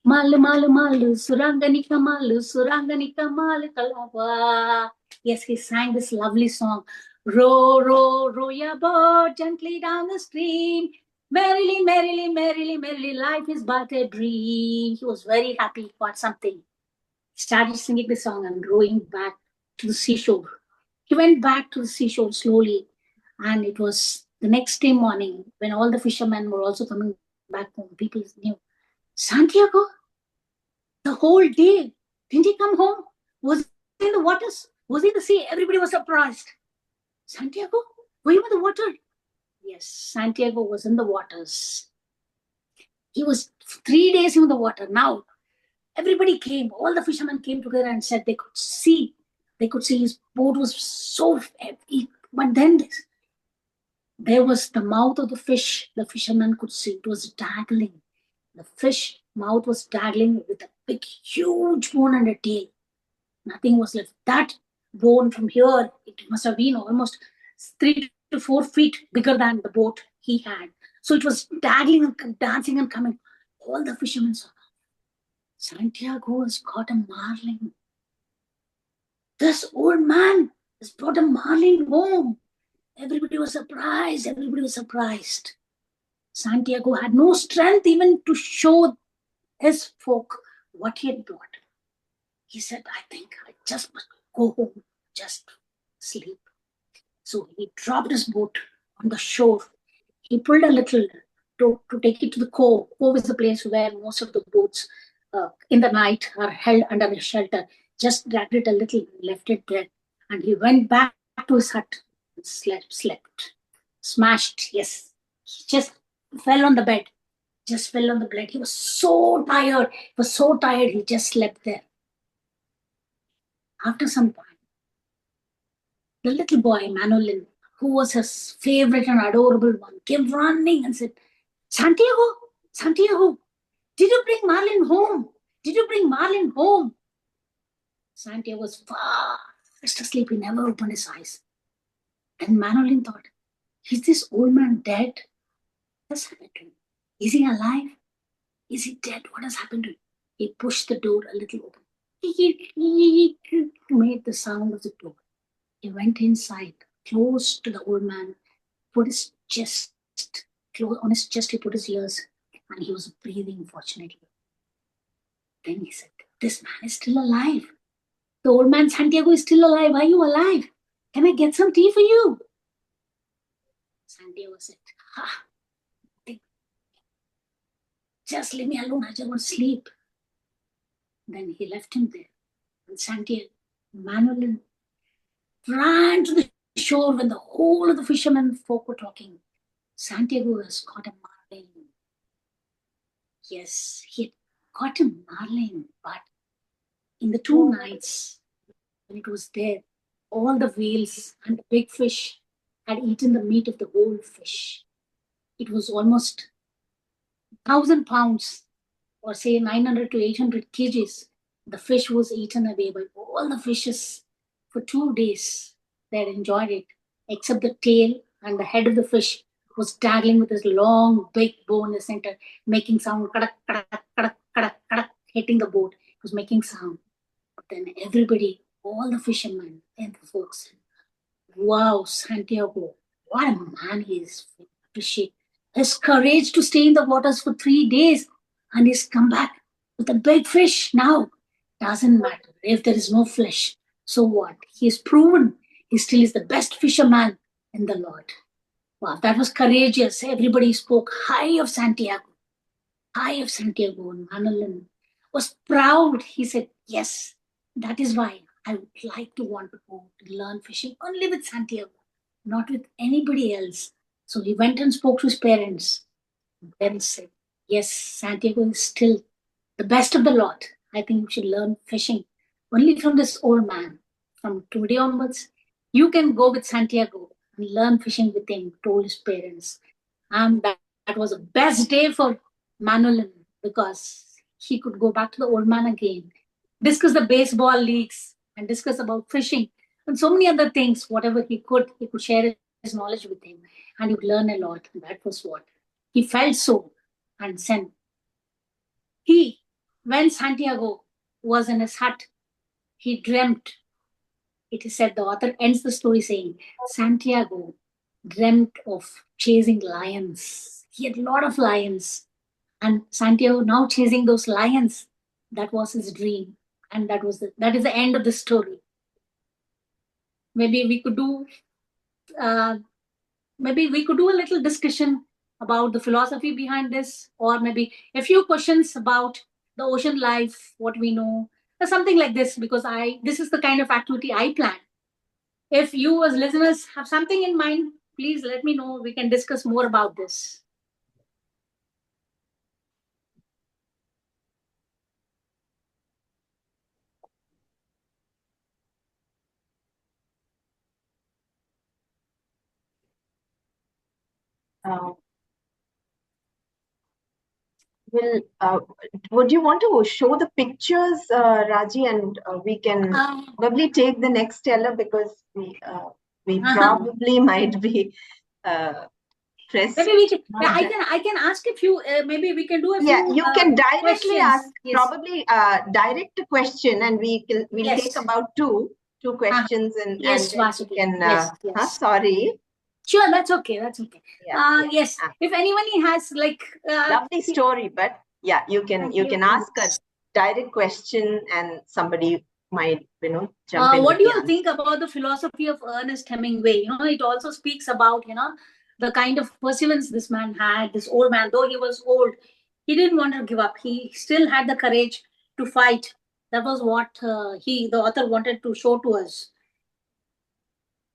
Malu, malu, malu, suranganika malu, suranganika malu kalava. Yes, he sang this lovely song. Row, row, row your boat gently down the stream. Merrily, merrily, merrily, merrily, life is but a dream. He was very happy he got something. He started singing the song and rowing back to the seashore. He went back to the seashore slowly, And it was the next day morning when all the fishermen were also coming back home. People knew, Santiago, the whole day, didn't he come home? Was he in the waters? Was he in the sea? Everybody was surprised. Santiago, were you in the water? Yes, Santiago was in the waters. He was 3 days in the water. Now, everybody came. All the fishermen came together and said they could see. They could see his boat was so heavy. But then there was the mouth of the fish. The fisherman could see. It was dangling. The fish mouth was dangling with a big, huge bone and a tail. Nothing was left. That bone from here, it must have been almost 3 to 4 feet bigger than the boat he had. So it was dangling and dancing and coming. All the fishermen saw, Santiago has caught a marlin. This old man has brought a marlin home. Everybody was surprised. Everybody was surprised. Santiago had no strength even to show his folk what he had brought. He said, I think I just must go home, just sleep. So he dropped his boat on the shore. He pulled a little to take it to the cove. Cove is the place where most of the boats in the night are held under a shelter. Just dragged it a little, left it there. And he went back to his hut and slept. Smashed, yes. He just fell on the bed. Just fell on the bed. He was so tired. He just slept there. After some time, the little boy, Manolin, who was his favorite and adorable one, came running and said, Santiago, did you bring Marlin home? Santiago was fast asleep. He never opened his eyes. And Manolin thought, is this old man dead? What has happened to him? Is he alive? Is he dead? What has happened to him? He pushed the door a little open. He made the sound of the door. He went inside, close to the old man, put his chest, close on his chest, he put his ears, and he was breathing, fortunately. Then he said, this man is still alive. The old man Santiago is still alive. Are you alive? Can I get some tea for you? Santiago said, just leave me alone. I just want to sleep. Then he left him there. And Santiago, Manolin, ran to the shore when the whole of the fishermen folk were talking. Santiago has caught a marlin. Yes, he had caught a marlin, but in the 2 nights when it was there, all the whales and the big fish had eaten the meat of the whole fish. It was almost 1,000 pounds, or say 900 to 800 kgs. The fish was eaten away by all the fishes for 2 days. They had enjoyed it, except the tail and the head of the fish was dangling with this long, big bone in the center, making sound, kadak, kadak, kadak, kadak, kadak, hitting the boat. It was making sound. But then everybody, all the fishermen and the folks said, wow, Santiago, what a man he is. Appreciate his courage to stay in the waters for 3 days, and he's come back with a big fish now. Doesn't matter if there is no flesh. So what? He is proven he still is the best fisherman in the Lord. Wow, that was courageous. Everybody spoke high of Santiago. And Manolin was proud. He said, yes, that is why I would like to want to go to learn fishing only with Santiago, not with anybody else. So he went and spoke to his parents. Parents said, yes, Santiago is still the best of the lot. I think you should learn fishing only from this old man. From today onwards, you can go with Santiago and learn fishing with him, told his parents. And that was the best day for Manolin, because he could go back to the old man again, discuss the baseball leagues and discuss about fishing and so many other things. Whatever he could share his knowledge with him, and he would learn a lot. And that was what he felt so. And then when Santiago was in his hut, he dreamt. It is said, the author ends the story saying, Santiago dreamt of chasing lions. He had a lot of lions. And Santiago now chasing those lions. That was his dream. And that is the end of the story. Maybe we could do maybe we could do a little discussion about the philosophy behind this, or maybe a few questions about the ocean life, what we know, or something like this, because this is the kind of activity I plan. If you as listeners have something in mind, please let me know. We can discuss more about this. Would you want to show the pictures, Raji, and we can probably take the next teller, because we probably might be pressed. Maybe we can. I can ask a few. Maybe we can do a few. Yeah, you can directly questions. ask. Yes. Probably direct a question, and we'll Yes. take about two questions, yes, and Vasuki. we can. Yes. Sorry. Sure, that's okay. That's okay. Yeah, Yes. If anybody has like lovely story, but yeah, you can ask a direct question, and somebody might jump in. What do you think about the philosophy of Ernest Hemingway? It also speaks about the kind of perseverance this man had. This old man, though he was old, he didn't want to give up. He still had the courage to fight. That was what the author wanted to show to us.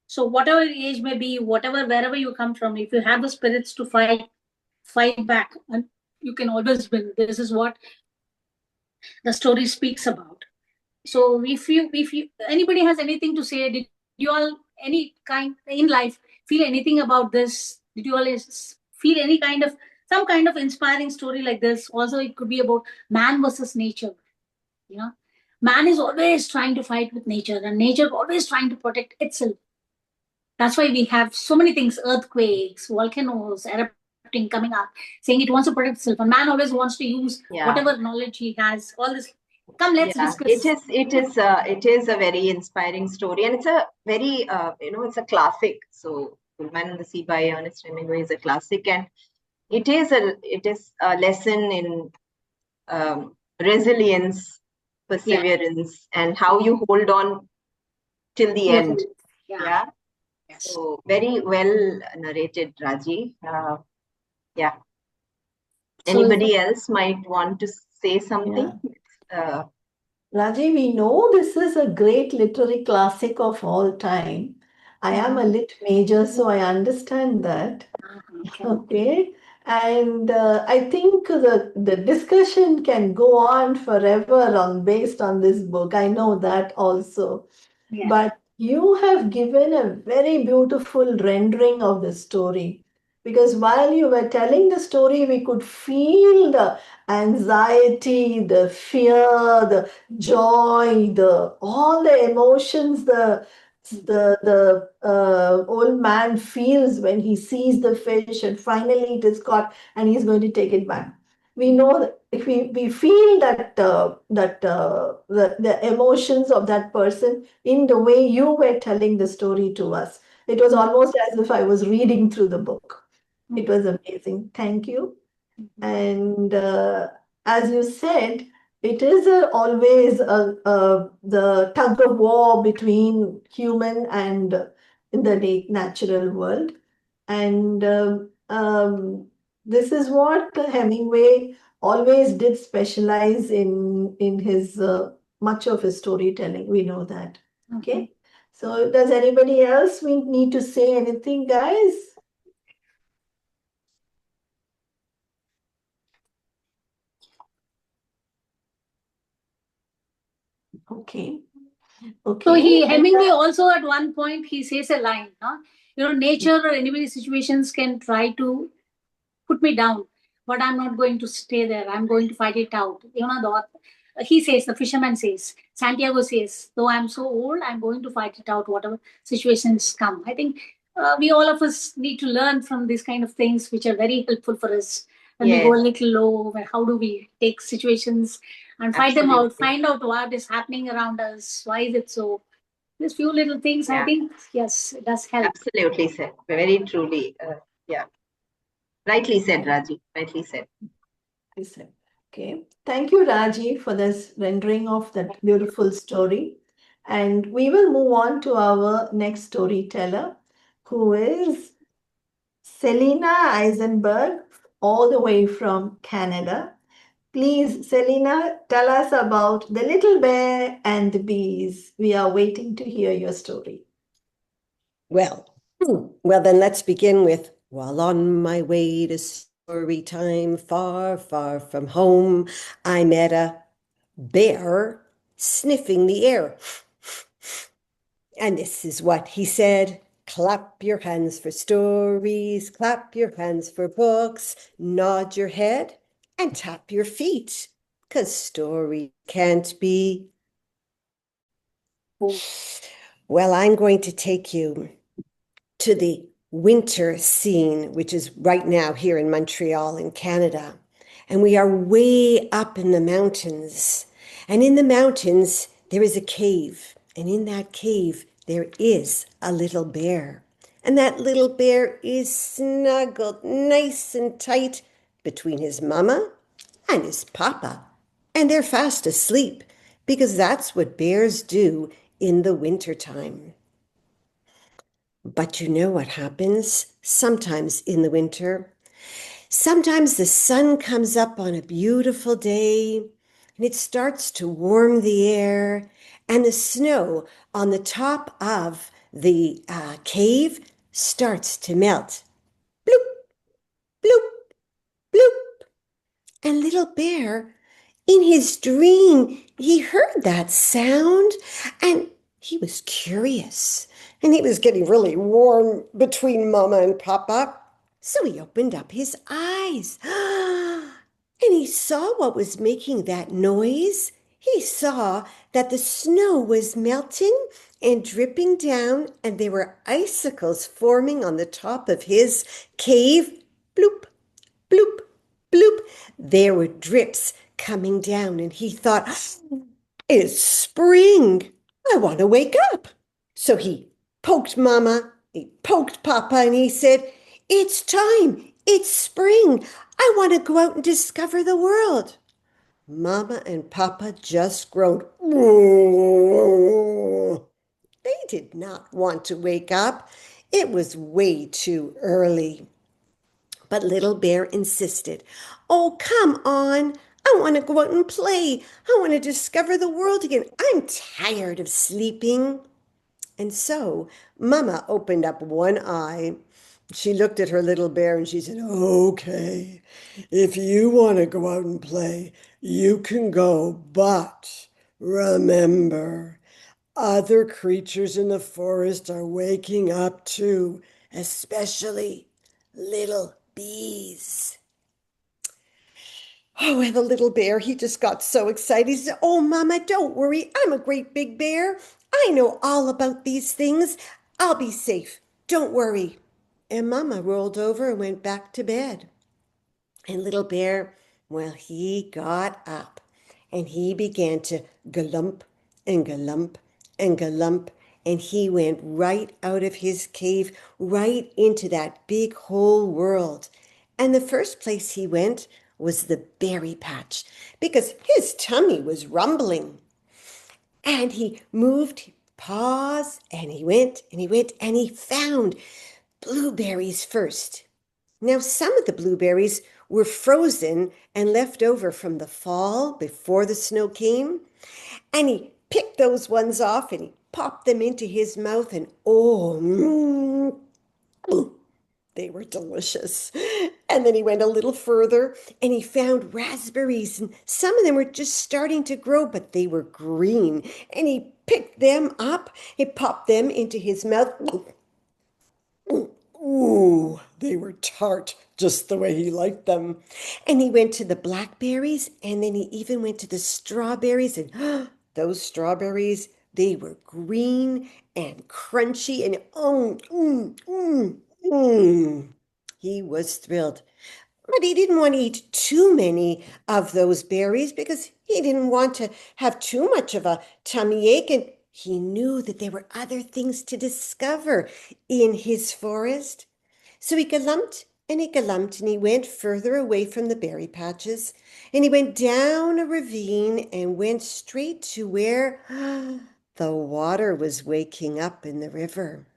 So whatever age may be, wherever you come from, if you have the spirits to fight back, and you can always win. This is what the story speaks about. So if anybody has anything to say, did you all any kind in life feel anything about this? Did you all feel some kind of inspiring story like this? Also, it could be about man versus nature. Man is always trying to fight with nature, and nature always trying to protect itself. That's why we have so many things: earthquakes, volcanoes, erupting, coming up, saying it wants to protect itself. And man always wants to use whatever knowledge he has. All this. Come, let's discuss. It is a very inspiring story, and it's a very it's a classic. So, Man in the Sea by Ernest Hemingway is a classic, and it is a lesson in resilience, perseverance, and how you hold on till the end. Yeah. Yes. So very well narrated, Raji. Anybody else might want to say something? Raji, we know this is a great literary classic of all time. I am a lit major, so I understand that. Okay. And I think the discussion can go on forever based on this book. I know that also. Yeah. But you have given a very beautiful rendering of the story. Because while you were telling the story, we could feel the anxiety, the fear, the joy, all the emotions the old man feels when he sees the fish and finally it is caught and he's going to take it back. We know that if we feel that the emotions of that person in the way you were telling the story to us. It was almost as if I was reading through the book. It was amazing. Thank you. And as you said, it is always the tug of war between human and in the natural world. And this is what Hemingway always did specialize in his much of his storytelling. We know that. Okay. So does anybody else we need to say anything, guys? Okay. So Hemingway also at one point he says a line, nature or anybody's situations can try to put me down, but I'm not going to stay there. I'm going to fight it out. He says, the fisherman says, Santiago says, though I'm so old, I'm going to fight it out, whatever situations come. I think we all of us need to learn from these kind of things, which are very helpful for us when we go a little low. How do we take situations and fight them out, find out what is happening around us, why is it so? These few little things, I think, yes, it does help. Absolutely said. Very truly. Rightly said, Raji. Rightly said. Okay. Thank you, Raji, for this rendering of that beautiful story. And we will move on to our next storyteller, who is Selina Eisenberg, all the way from Canada. Please, Selina, tell us about the little bear and the bees. We are waiting to hear your story. Well, then let's begin with, while on my way to story time, far, far from home, I met a bear sniffing the air. And this is what he said: clap your hands for stories, clap your hands for books, nod your head and tap your feet, 'cause story can't be. Well, I'm going to take you to the winter scene, which is right now here in Montreal in Canada. And we are way up in the mountains. And in the mountains, there is a cave. And in that cave, there is a little bear. And that little bear is snuggled nice and tight between his mama and his papa. And they're fast asleep, because that's what bears do in the wintertime. But you know what happens sometimes in the winter? Sometimes the sun comes up on a beautiful day and it starts to warm the air, and the snow on the top of the cave starts to melt. Bloop, bloop, bloop. And little bear, in his dream, he heard that sound and he was curious. And he was getting really warm between Mama and Papa. So he opened up his eyes. And he saw what was making that noise. He saw that the snow was melting and dripping down, and there were icicles forming on the top of his cave. Bloop, bloop, bloop. There were drips coming down, and he thought, it's spring. I want to wake up. So he poked Mama, he poked Papa, and he said, it's time. It's spring. I want to go out and discover the world. Mama and Papa just groaned. They did not want to wake up. It was way too early. But little bear insisted. Oh, come on. I want to go out and play. I want to discover the world again. I'm tired of sleeping. And so Mama opened up one eye. She looked at her little bear and she said, okay, if you want to go out and play, you can go, but remember, other creatures in the forest are waking up too, especially little bees. Oh, and the little bear, he just got so excited. He said, oh, Mama, don't worry. I'm a great big bear. I know all about these things. I'll be safe. Don't worry. And Mama rolled over and went back to bed. And little bear, well, he got up and he began to galump and galump and galump. And he went right out of his cave, right into that big whole world. And the first place he went was the berry patch, because his tummy was rumbling. And he moved paws, and he went and he went, and he found blueberries first. Now, some of the blueberries were frozen and left over from the fall before the snow came. And he picked those ones off and he popped them into his mouth, and they were delicious. And then he went a little further and he found raspberries, and some of them were just starting to grow, but they were green. And he picked them up, he popped them into his mouth. Ooh, they were tart, just the way he liked them. And he went to the blackberries, and then he even went to the strawberries, and those strawberries, they were green and crunchy, and he was thrilled. But he didn't want to eat too many of those berries, because he didn't want to have too much of a tummy ache, and he knew that there were other things to discover in his forest. So he galumped and he galumped, and he went further away from the berry patches, and he went down a ravine and went straight to where the water was waking up in the river.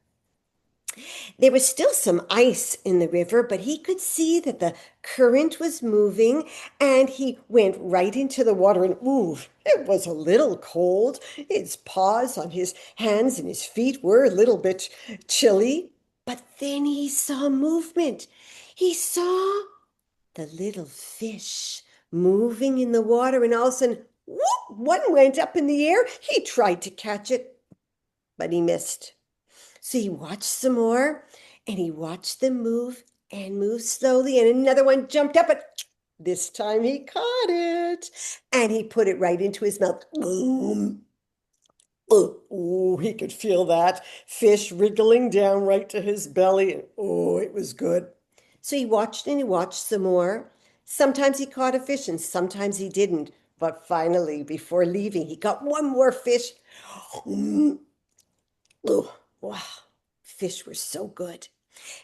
There was still some ice in the river, but he could see that the current was moving, and he went right into the water. And ooh, it was a little cold. His paws on his hands and his feet were a little bit chilly. But then he saw movement. He saw the little fish moving in the water, and all of a sudden, whoop, one went up in the air. He tried to catch it, but he missed. So he watched some more, and he watched them move and move slowly, and another one jumped up, and this time he caught it, and he put it right into his mouth. Boom. Oh, he could feel that fish wriggling down right to his belly, and oh, it was good. So he watched and he watched some more. Sometimes he caught a fish and sometimes he didn't. But finally, before leaving, he got one more fish. Oh, wow, fish were so good.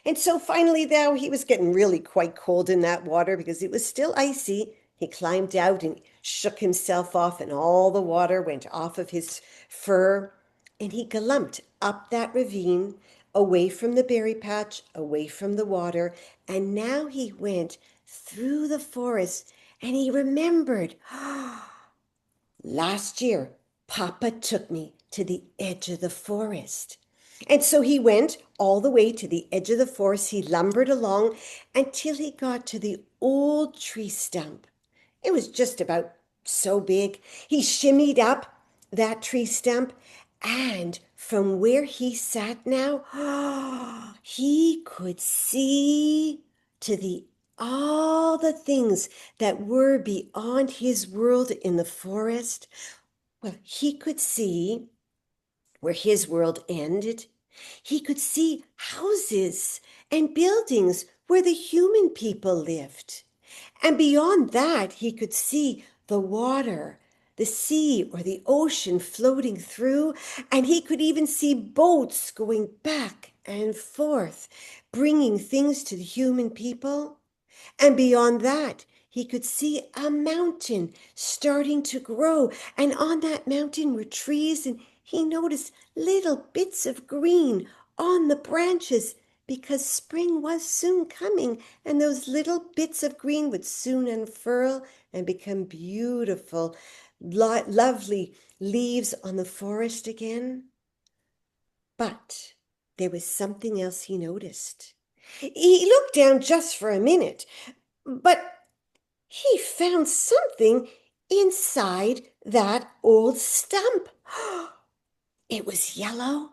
And so finally, though, he was getting really quite cold in that water because it was still icy. He climbed out and shook himself off, and all the water went off of his fur. And he gallumped up that ravine, away from the berry patch, away from the water. And now he went through the forest, and he remembered, last year, Papa took me to the edge of the forest. And so he went all the way to the edge of the forest. He lumbered along until he got to the old tree stump. It was just about so big. He shimmied up that tree stump, and from where he sat now, he could see to the all the things that were beyond his world in the forest. Well, he could see where his world ended. He could see houses and buildings where the human people lived. And beyond that, he could see the water, the sea or the ocean floating through, and he could even see boats going back and forth, bringing things to the human people. And beyond that, he could see a mountain starting to grow. And on that mountain were trees, and he noticed little bits of green on the branches because spring was soon coming, and those little bits of green would soon unfurl and become beautiful, lovely leaves on the forest again. But there was something else he noticed. He looked down just for a minute, but he found something inside that old stump. It was yellow.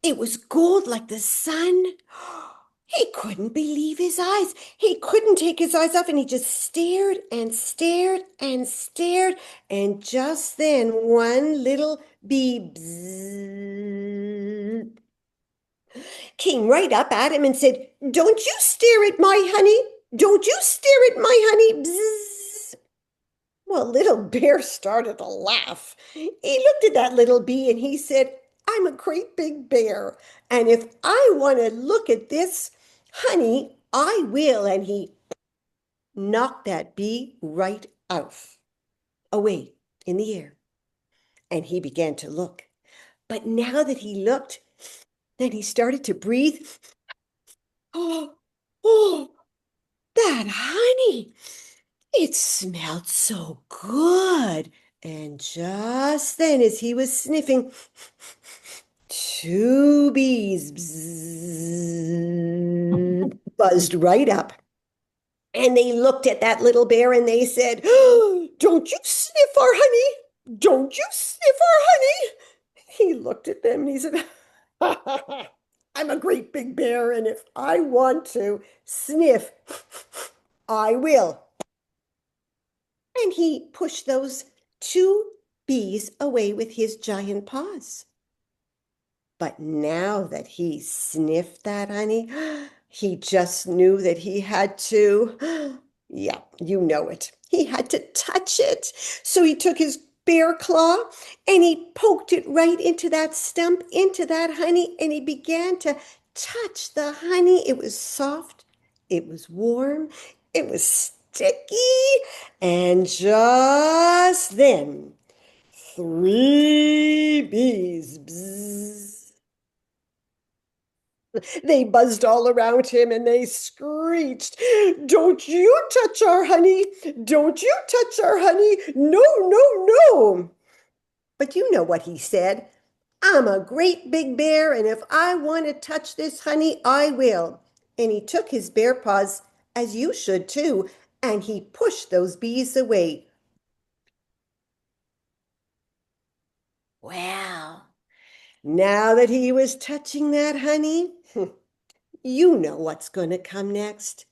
It was gold like the sun. He couldn't believe his eyes. He couldn't take his eyes off, and he just stared and stared and stared. And just then, one little bee bzzz, came right up at him and said, "Don't you stare at my honey. Don't you stare at my honey." Bzzz. Well, little bear started to laugh. He looked at that little bee and he said, "I'm a great big bear, and if I want to look at this honey, I will." And he knocked that bee right out, away in the air. And he began to look. But now that he looked, then he started to breathe. Oh, oh, that honey. It smelled so good. And just then, as he was sniffing, two bees buzzed right up. And they looked at that little bear and they said, "Oh, don't you sniff our honey? Don't you sniff our honey?" He looked at them and he said, "I'm a great big bear, and if I want to sniff, I will." And he pushed those two bees away with his giant paws. But now that he sniffed that honey, he just knew that he had to, yeah, you know it. He had to touch it. So he took his bear claw and he poked it right into that stump, into that honey, and he began to touch the honey. It was soft, it was warm, it was sticky, and just then, three bees bzzz, They buzzed all around him and they screeched, "Don't you touch our honey! Don't you touch our honey! No, no, no!" But you know what he said. "I'm a great big bear, and if I want to touch this honey, I will." And he took his bear paws, as you should too, and he pushed those bees away. Well, now that he was touching that honey, you know what's going to come next.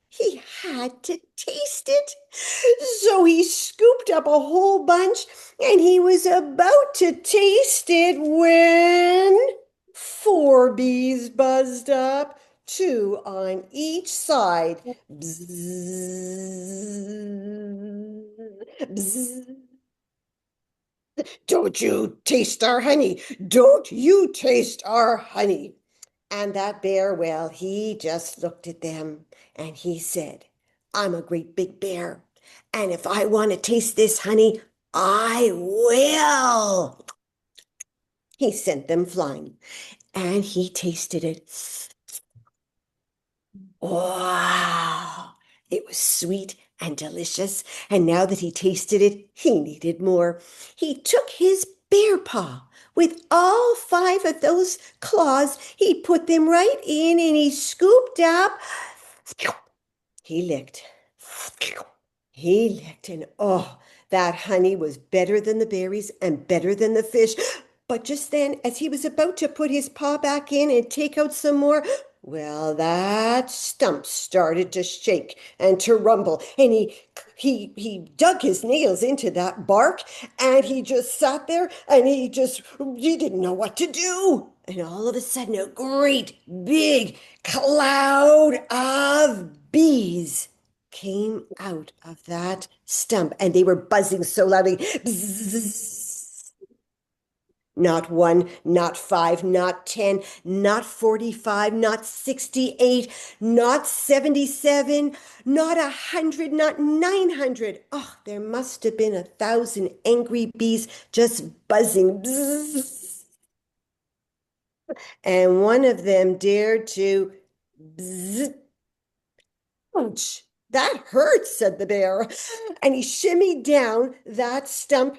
He had to taste it. So he scooped up a whole bunch and he was about to taste it when 4 bees buzzed up, 2 on each side. Bzzz, bzzz. "Don't you taste our honey? Don't you taste our honey?" And that bear, well, he just looked at them and he said, "I'm a great big bear. And if I want to taste this honey, I will." He sent them flying and he tasted it. Wow! It was sweet and delicious. And now that he tasted it, he needed more. He took his bear paw with all 5 of those claws. He put them right in and he scooped up. He licked. He licked, and oh, that honey was better than the berries and better than the fish. But just then, as he was about to put his paw back in and take out some more, well, that stump started to shake and to rumble, and he dug his nails into that bark, and he just sat there, and he didn't know what to do. And all of a sudden, a great big cloud of bees came out of that stump, and they were buzzing so loudly. Bzzz. Not 1, not 5, not 10, not 45, not 68, not 77, not 100, not 900. Oh, there must have been 1,000 angry bees just buzzing. Bzzz. And one of them dared to bzzz. "Ouch, that hurts," said the bear. And he shimmied down that stump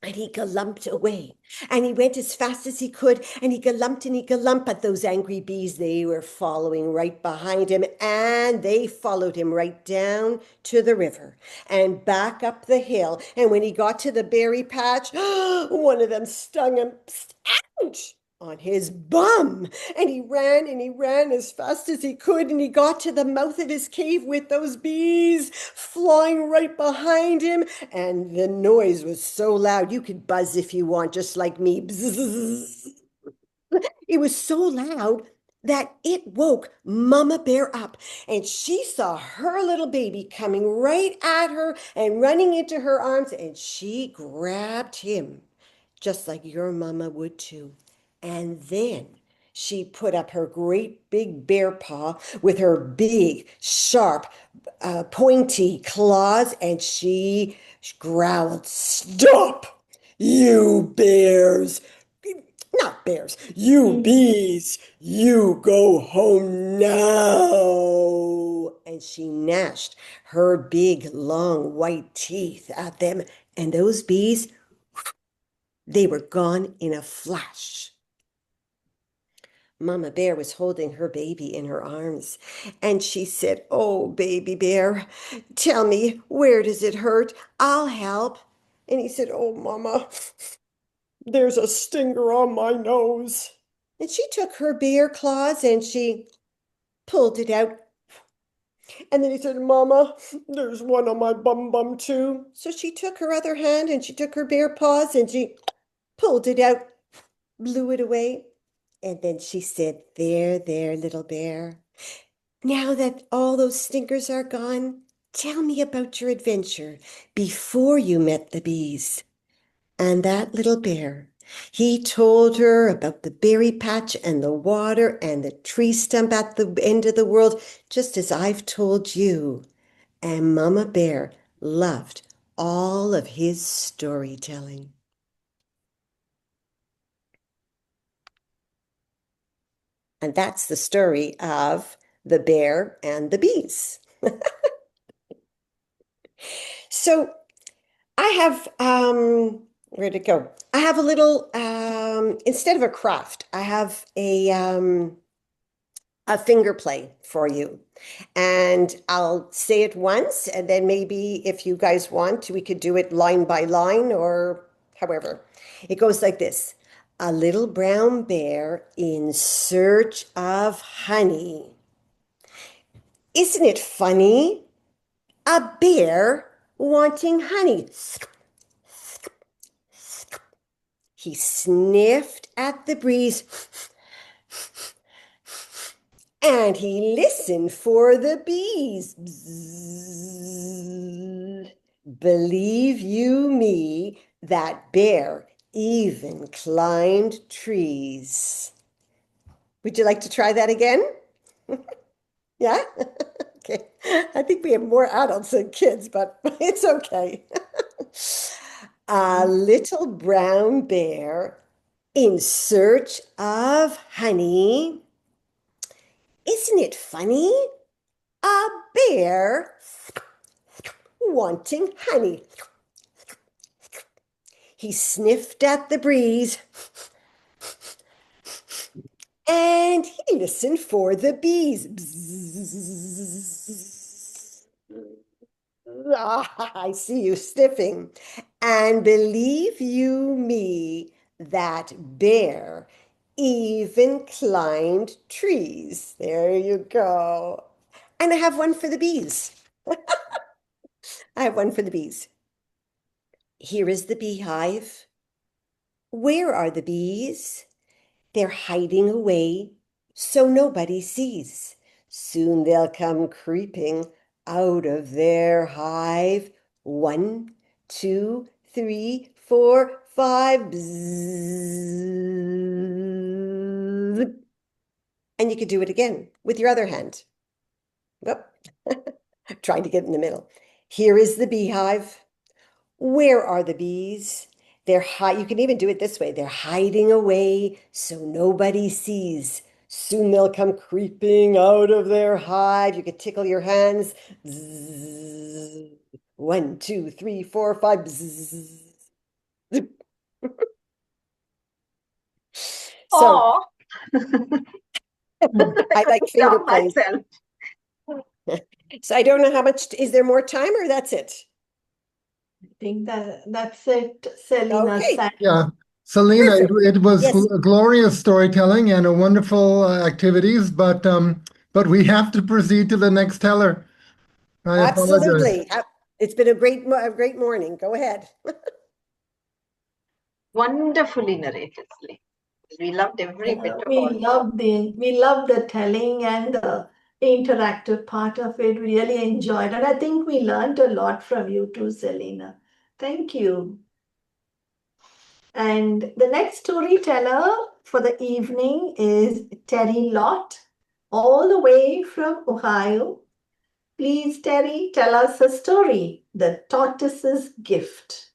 and he galumped away. And he went as fast as he could, and he galumped, but those angry bees, they were following right behind him, and they followed him right down to the river and back up the hill. And when he got to the berry patch, one of them stung him. Ouch! On his bum. And he ran as fast as he could, and he got to the mouth of his cave with those bees flying right behind him. And the noise was so loud, you could buzz if you want, just like me. Bzzz. It was so loud that it woke Mama Bear up, and she saw her little baby coming right at her and running into her arms, and she grabbed him, just like your mama would too. And then she put up her great big bear paw with her big, sharp, pointy claws, and she growled, "Stop, you bears! Not bears, you bees! You go home now!" And she gnashed her big, long, white teeth at them, and those bees, they were gone in a flash. Mama Bear was holding her baby in her arms, and she said, "Oh, baby bear, tell me, where does it hurt? I'll help." And he said, "Oh, Mama, there's a stinger on my nose." And she took her bear claws and she pulled it out. And then he said, "Mama, there's one on my bum too." So she took her other hand and she took her bear paws and she pulled it out, blew it away. And then she said, "There, there, little bear. Now that all those stinkers are gone, tell me about your adventure before you met the bees." And that little bear, he told her about the berry patch and the water and the tree stump at the end of the world, just as I've told you. And Mama Bear loved all of his storytelling. And that's the story of the bear and the bees. So I have, where'd it go? I have a little, instead of a craft, I have a finger play for you. And I'll say it once, and then maybe if you guys want, we could do it line by line or however. It goes like this. A little brown bear in search of honey. Isn't it funny? A bear wanting honey. He sniffed at the breeze and he listened for the bees. Bzzz. Believe you me, that bear even climbed trees. Would you like to try that again? Yeah? Okay. I think we have more adults than kids, but it's okay. A little brown bear in search of honey. Isn't it funny? A bear wanting honey. He sniffed at the breeze and he listened for the bees. Bzzz. Ah, I see you sniffing. And believe you me, that bear even climbed trees. There you go. And I have one for the bees. I have one for the bees. Here is the beehive. Where are the bees? They're hiding away so nobody sees. Soon they'll come creeping out of their hive. 1, 2, 3, 4, 5. Bzzz. And you could do it again with your other hand. Whoop. Trying to get in the middle. Here is the beehive. Where are the bees? You can even do it this way. They're hiding away so nobody sees. Soon they'll come creeping out of their hive. You could tickle your hands. Bzzz. 1, 2, 3, 4, 5. Bzzz. So Oh, I like finger stop plays. myself. So I don't know how much, is there more time or that's it? I think that's it, Selina. Okay. Yeah. Selina, it was Yes. glorious storytelling and a wonderful activities, but we have to proceed to the next teller. I apologize. Absolutely. It's been a great morning. Go ahead. Wonderfully narrated, Selena. We loved every bit of all. We love the telling and the interactive part of it. We really enjoyed, and I think we learned a lot from you too, Selena. Thank you. And the next storyteller for the evening is Teri Lott, all the way from Ohio. Please, Teri, tell us a story, The Tortoise's Gift.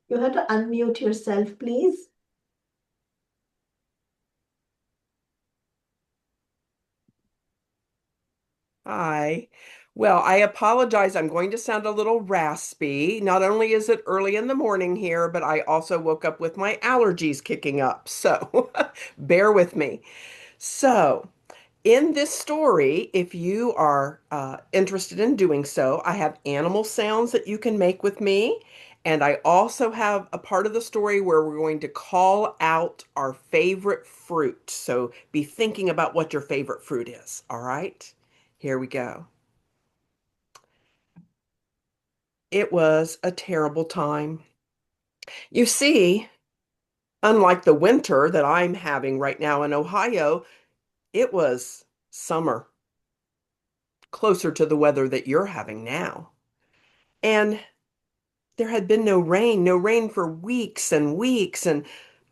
You have to unmute yourself, please. Hi. Well, I apologize. I'm going to sound a little raspy. Not only is it early in the morning here, but I also woke up with my allergies kicking up. So bear with me. So, in this story, if you are interested in doing so, I have animal sounds that you can make with me. And I also have a part of the story where we're going to call out our favorite fruit. So be thinking about what your favorite fruit is. All right? Here we go. It was a terrible time. You see, unlike the winter that I'm having right now in Ohio, it was summer, closer to the weather that you're having now. And there had been no rain for weeks and weeks, and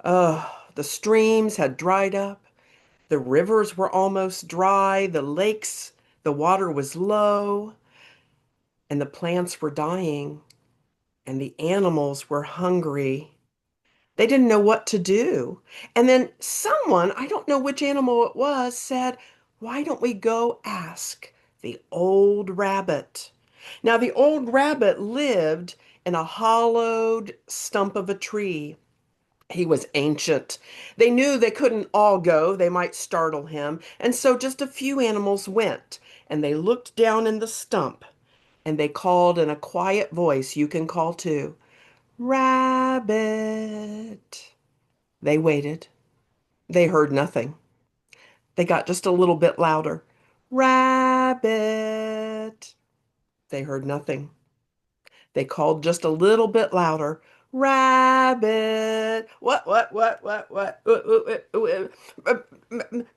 the streams had dried up. The rivers were almost dry, the lakes, the water was low, and the plants were dying, and the animals were hungry. They didn't know what to do. And then someone, I don't know which animal it was, said, "Why don't we go ask the old rabbit?" Now, the old rabbit lived in a hollowed stump of a tree. He was ancient. They knew they couldn't all go, they might startle him, and so just a few animals went, and they looked down in the stump, and they called in a quiet voice you can call too, "Rabbit." They waited. They heard nothing. They got just a little bit louder. "Rabbit." They heard nothing. They called just a little bit louder. "Rabbit." What?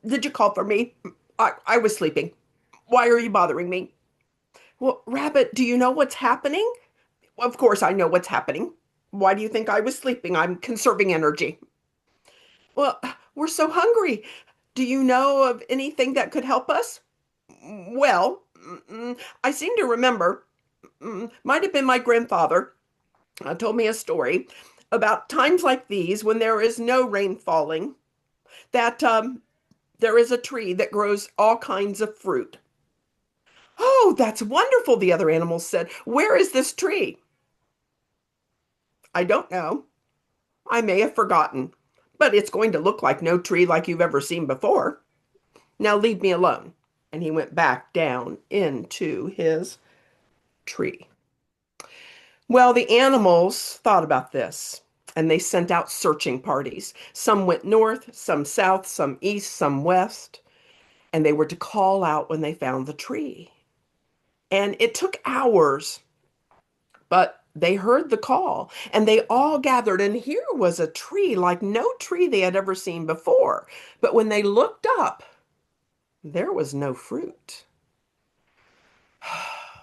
Did you call for me? I was sleeping. Why are you bothering me? "Well, Rabbit, do you know what's happening?" "Of course I know what's happening. Why do you think I was sleeping? I'm conserving energy." "Well, we're so hungry. Do you know of anything that could help us?" "Well, I seem to remember, might have been my grandfather told me a story about times like these when there is no rain falling, that there is a tree that grows all kinds of fruit." "Oh, that's wonderful," the other animals said. "Where is this tree?" "I don't know. I may have forgotten, but it's going to look like no tree like you've ever seen before. Now leave me alone." And he went back down into his tree. Well, the animals thought about this and they sent out searching parties. Some went north, some south, some east, some west, and they were to call out when they found the tree. And it took hours, but they heard the call and they all gathered. And here was a tree like no tree they had ever seen before. But when they looked up, there was no fruit.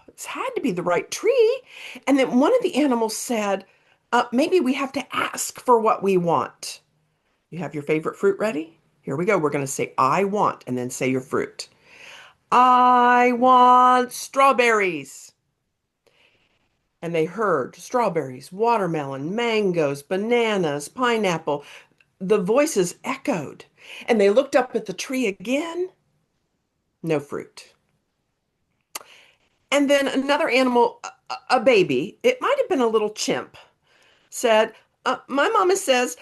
It had to be the right tree. And then one of the animals said, maybe we have to ask for what we want. You have your favorite fruit ready? Here we go. We're going to say, "I want," and then say your fruit. "I want strawberries." And they heard strawberries, watermelon, mangoes, bananas, pineapple. The voices echoed. And they looked up at the tree again. No fruit. And then another animal, a baby, it might have been a little chimp, said, my mama says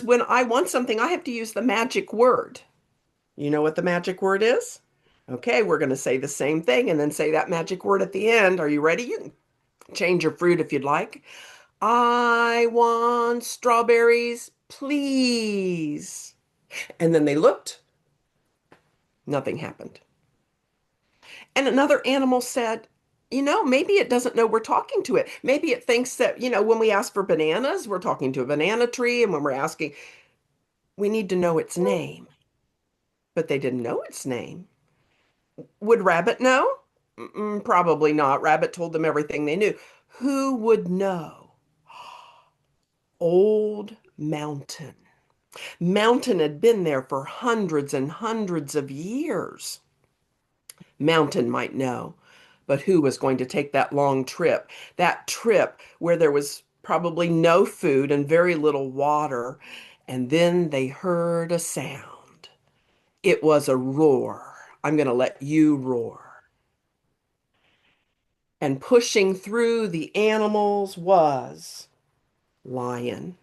when I want something, I have to use the magic word." You know what the magic word is? Okay, we're going to say the same thing and then say that magic word at the end. Are you ready? You can change your fruit if you'd like. "I want strawberries, please." And then they looked. Nothing happened. And another animal said, maybe it doesn't know we're talking to it. Maybe it thinks that, when we ask for bananas, we're talking to a banana tree. And when we're asking, we need to know its name. But they didn't know its name. Would Rabbit know? Probably not. Rabbit told them everything they knew. Who would know? Old Mountain. Mountain had been there for hundreds and hundreds of years. Mountain might know, but who was going to take that long trip? That trip where there was probably no food and very little water. And then they heard a sound. It was a roar. I'm going to let you roar. And pushing through the animals was Lion.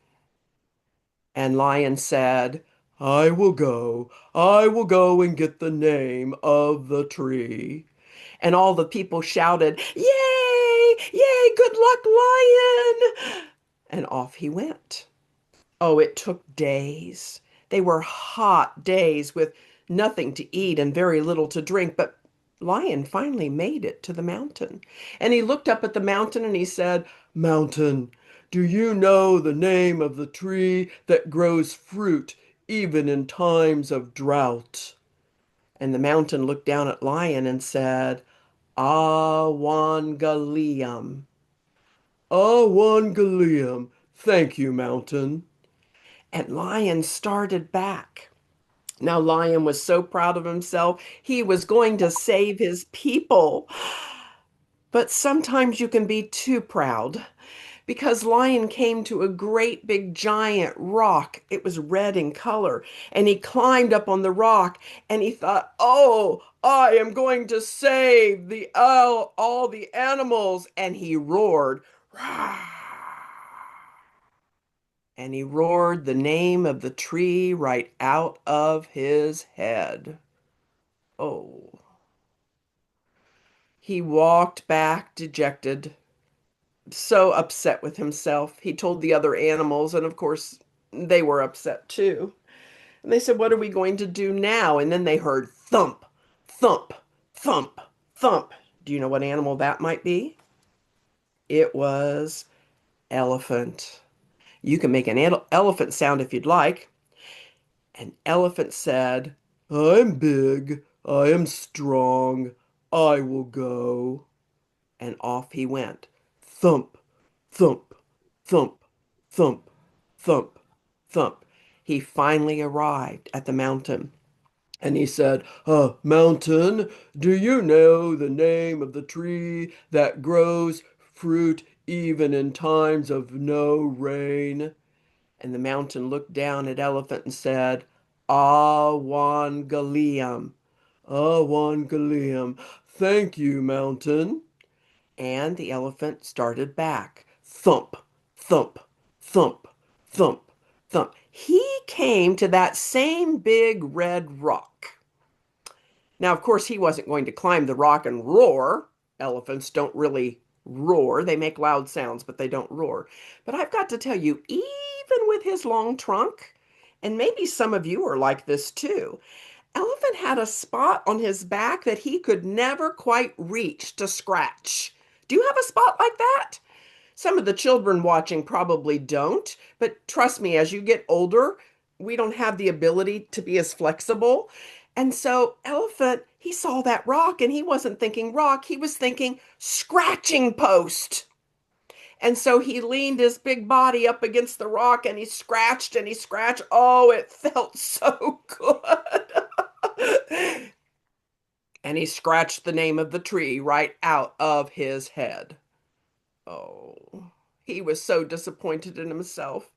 And Lion said, I will go and get the name of the tree." And all the people shouted, "Yay! Yay! Good luck, Lion!" And off he went. Oh, it took days. They were hot days with nothing to eat and very little to drink, but Lion finally made it to the mountain. And he looked up at the mountain and he said, "Mountain, do you know the name of the tree that grows fruit even in times of drought?" And the mountain looked down at Lion and said, "Awangalium." "Awangalium. Thank you, Mountain." And Lion started back. Now, Lion was so proud of himself, he was going to save his people. But sometimes you can be too proud. because Lion came to a great big giant rock. It was red in color, and he climbed up on the rock and he thought, "Oh, I am going to save the all the animals." And he roared, "Rah!" And he roared the name of the tree right out of his head. Oh. He walked back dejected, so upset with himself. He told the other animals, and of course, they were upset too. And they said, "What are we going to do now?" And then they heard thump, thump, thump, thump. Do you know what animal that might be? It was elephant. You can make an elephant sound if you'd like. An elephant said, "I'm big, I am strong, I will go." And off he went. Thump, thump, thump, thump, thump, thump. He finally arrived at the mountain. And he said, "Mountain, do you know the name of the tree that grows fruit even in times of no rain?" And the mountain looked down at Elephant and said, "Awangalium, Awangalium. Thank you, Mountain." And the elephant started back. Thump, thump, thump, thump, thump. He came to that same big red rock. Now, of course, he wasn't going to climb the rock and roar. Elephants don't really roar. They make loud sounds, but they don't roar. But I've got to tell you, even with his long trunk, and maybe some of you are like this too, Elephant had a spot on his back that he could never quite reach to scratch. Do you have a spot like that? Some of the children watching probably don't, but trust me, as you get older, we don't have the ability to be as flexible. And so Elephant, he saw that rock and he wasn't thinking rock, he was thinking scratching post. And so he leaned his big body up against the rock and he scratched and he scratched. Oh, it felt so good. And he scratched the name of the tree right out of his head. Oh, he was so disappointed in himself.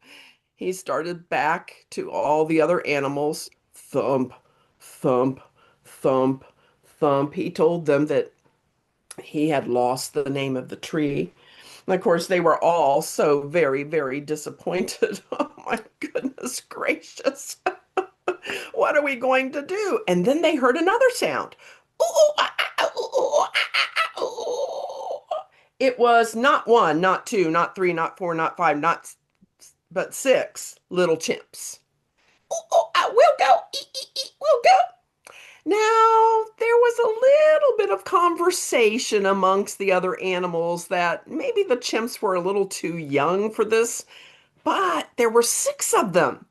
He started back to all the other animals. Thump, thump, thump, thump. He told them that he had lost the name of the tree. And of course, they were all so very, very disappointed. Oh my goodness gracious. What are we going to do? And then they heard another sound. It was not one, not two, not three, not four, not five, not but six little chimps. We'll go. We'll go. Now, there was a little bit of conversation amongst the other animals that maybe the chimps were a little too young for this, but there were six of them.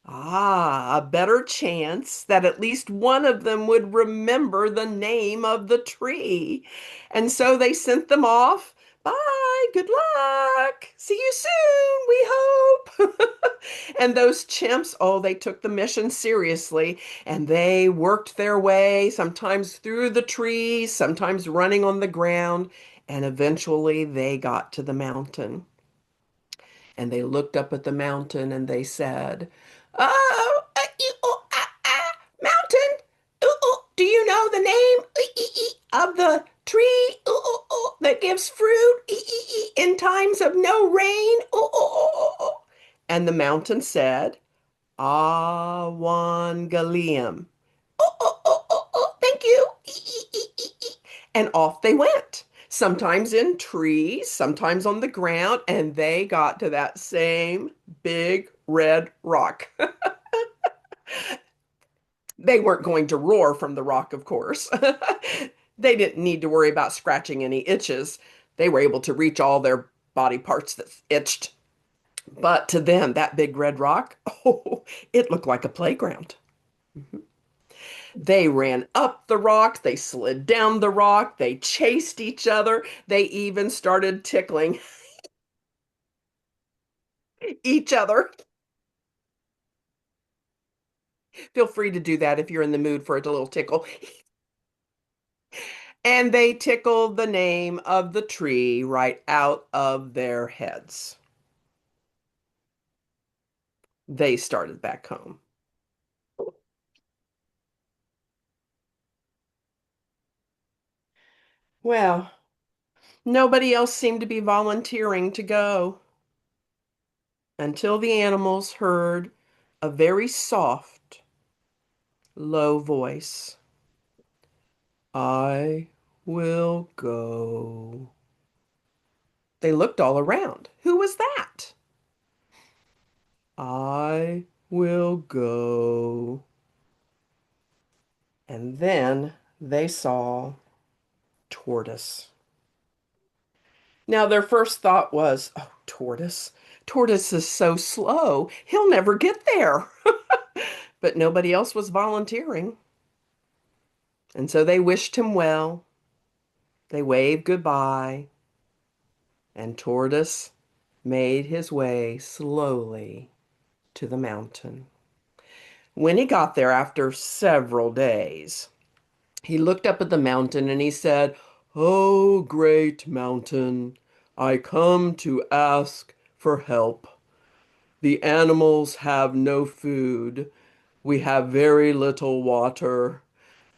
Ah, a better chance that at least one of them would remember the name of the tree. And so they sent them off. Bye, good luck. See you soon, we hope. And those chimps, oh, they took the mission seriously and they worked their way, sometimes through the trees, sometimes running on the ground, and eventually they got to the mountain. And they looked up at the mountain and they said, "Oh, mountain, do you know the name of the tree that gives fruit in times of no rain?" And the mountain said, "Awangalium." Thank you. And off they went. Sometimes in trees, sometimes on the ground, and they got to that same big red rock. They weren't going to roar from the rock, of course. They didn't need to worry about scratching any itches. They were able to reach all their body parts that itched. But to them, that big red rock, oh, it looked like a playground. They ran up the rock, they slid down the rock, they chased each other, they even started tickling each other. Feel free to do that if you're in the mood for a little tickle. and they tickled the name of the tree right out of their heads. They started back home. Well, nobody else seemed to be volunteering to go until the animals heard a very soft, low voice. I will go. They looked all around. Who was that? I will go. And then they saw Tortoise. Now, their first thought was, oh, Tortoise. Tortoise is so slow. He'll never get there. But nobody else was volunteering. And so they wished him well. They waved goodbye. And Tortoise made his way slowly to the mountain. When he got there after several days, he looked up at the mountain and he said, "Oh, great mountain, I come to ask for help. The animals have no food. We have very little water.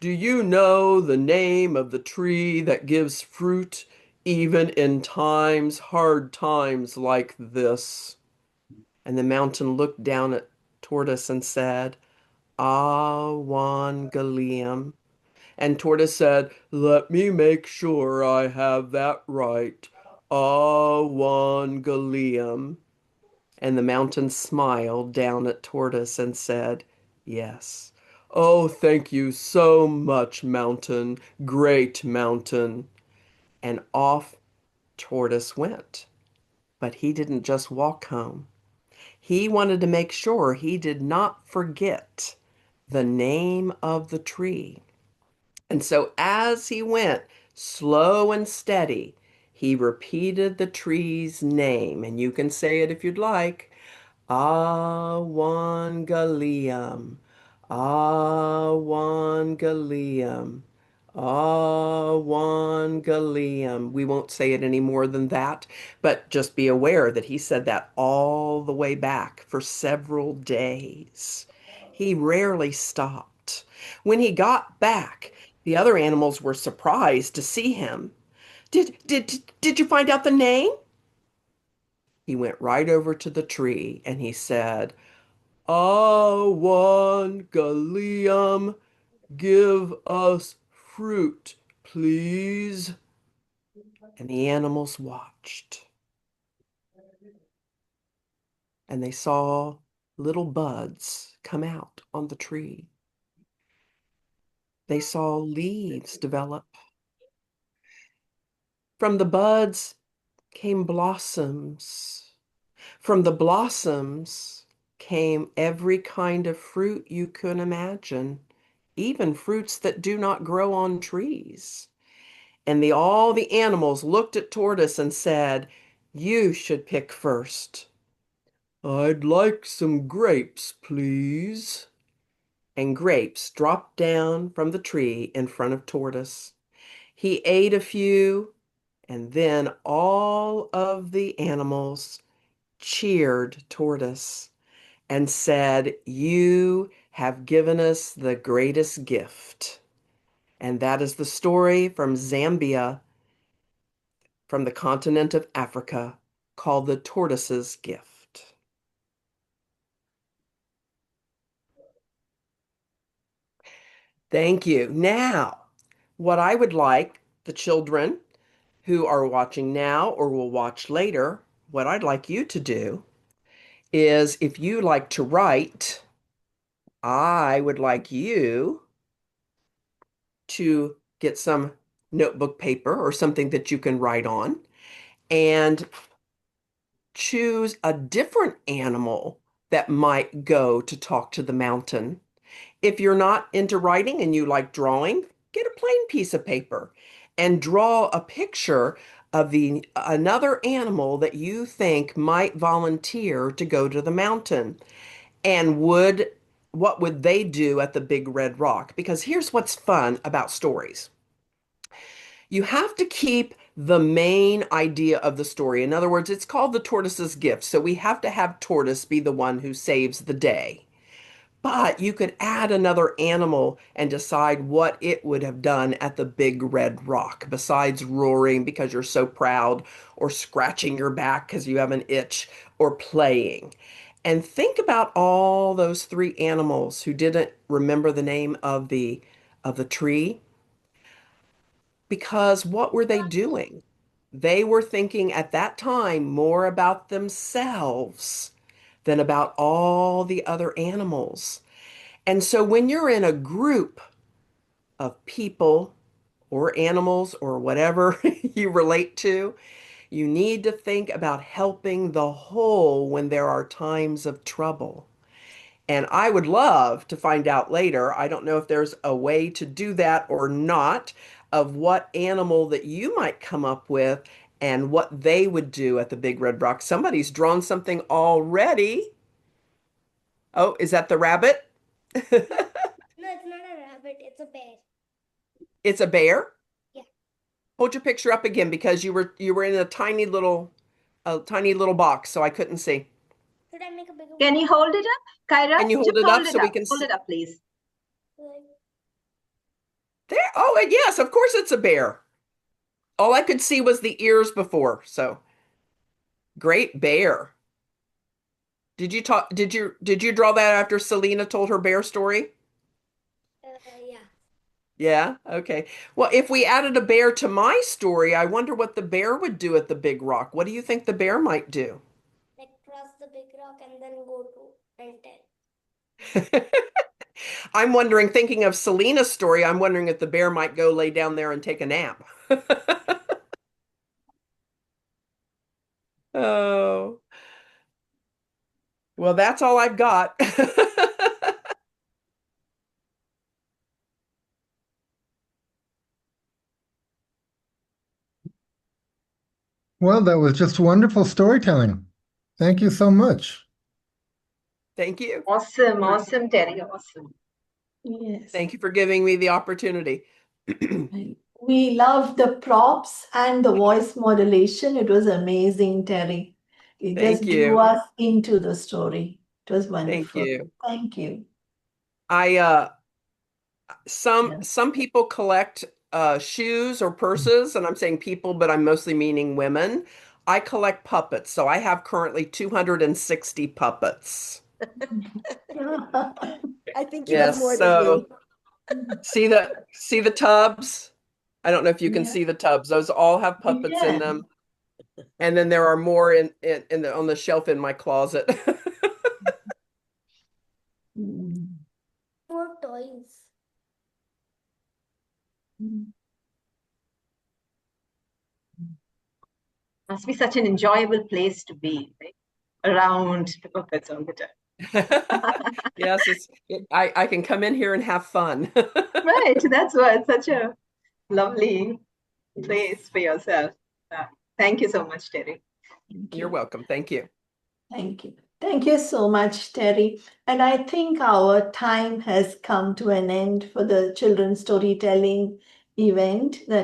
Do you know the name of the tree that gives fruit even in hard times like this?" And the mountain looked down at Tortoise and said, Awangalium. And Tortoise said, "Let me make sure I have that right. Awangalium." And the mountain smiled down at Tortoise and said, "Yes. Oh, thank you so much, mountain, great mountain." And off Tortoise went. But he didn't just walk home. He wanted to make sure he did not forget the name of the tree. And so as he went, slow and steady, he repeated the tree's name. And you can say it if you'd like. Awangalium, Awangalium, Awangalium. We won't say it any more than that, but just be aware that he said that all the way back for several days. He rarely stopped. When he got back, the other animals were surprised to see him. Did you find out the name? He went right over to the tree and he said, Awangalium, give us fruit, please. And the animals watched. And they saw little buds come out on the tree. They saw leaves develop. From the buds came blossoms. From the blossoms came every kind of fruit you could imagine, even fruits that do not grow on trees. And all the animals looked at Tortoise and said, "You should pick first." "I'd like some grapes, please." And grapes dropped down from the tree in front of Tortoise. He ate a few, and then all of the animals cheered Tortoise and said, "You have given us the greatest gift." And that is the story from Zambia, from the continent of Africa, called The Tortoise's Gift. Thank you. Now, what I would like the children who are watching now or will watch later, what I'd like you to do is if you like to write, I would like you to get some notebook paper or something that you can write on and choose a different animal that might go to talk to the mountain. If you're not into writing and you like drawing, get a plain piece of paper and draw a picture of another animal that you think might volunteer to go to the mountain. And what would they do at the big red rock? Because here's what's fun about stories. You have to keep the main idea of the story. In other words, it's called the tortoise's gift. So we have to have tortoise be the one who saves the day. But you could add another animal and decide what it would have done at the big red rock, besides roaring because you're so proud, or scratching your back because you have an itch, or playing. And think about all those three animals who didn't remember the name of the tree, because what were they doing? They were thinking at that time more about themselves than about all the other animals. And so when you're in a group of people or animals or whatever you relate to, you need to think about helping the whole when there are times of trouble. And I would love to find out later, I don't know if there's a way to do that or not, of what animal that you might come up with and what they would do at the Big Red Rock. Somebody's drawn something already. Oh, is that the rabbit? No, it's not a rabbit, it's a bear. It's a bear? Yeah. Hold your picture up again because you were in a tiny little box, so I couldn't see. Should I make a bigger Can one? you hold it up? Kyra, Can you hold just it up hold it so we up. can Hold see? it up, please. Like, There. Oh, and yes, of course it's a bear. All I could see was the ears before, so great bear. Did you draw that after Selina told her bear story? yeah. Yeah, okay. Well, if we added a bear to my story, I wonder what the bear would do at the big rock. What do you think the bear might do? Like cross the big rock and then go to and tell. I'm wondering, thinking of Selina's story, I'm wondering if the bear might go lay down there and take a nap. Oh, well, that's all I've got. Well, that was just wonderful storytelling. Thank you so much. Thank you. Awesome, awesome, Teri, awesome. Yes. Thank you for giving me the opportunity. We loved the props and the voice modulation. It was amazing, Terry. It Thank just drew you. us into the story. It was Thank wonderful. you. Thank you. I Yeah. some people collect shoes or purses, and I'm saying people, but I'm mostly meaning women. I collect puppets, so I have currently 260 puppets. I think you have Yes, more than me. so see the tubs? I don't know if you can Yeah. see the tubs. Those all have puppets in Yeah. them. And then there are more on the shelf in my closet. More toys. Must be such an enjoyable place to be, right? Around the puppets all the time. Yes, I can come in here and have fun. Right, that's why it's such a lovely place for yourself. Thank you so much, Teri. Thank You're you. welcome. Thank you. Thank you. Thank you so much, Terry. And I think our time has come to an end for the children's storytelling event that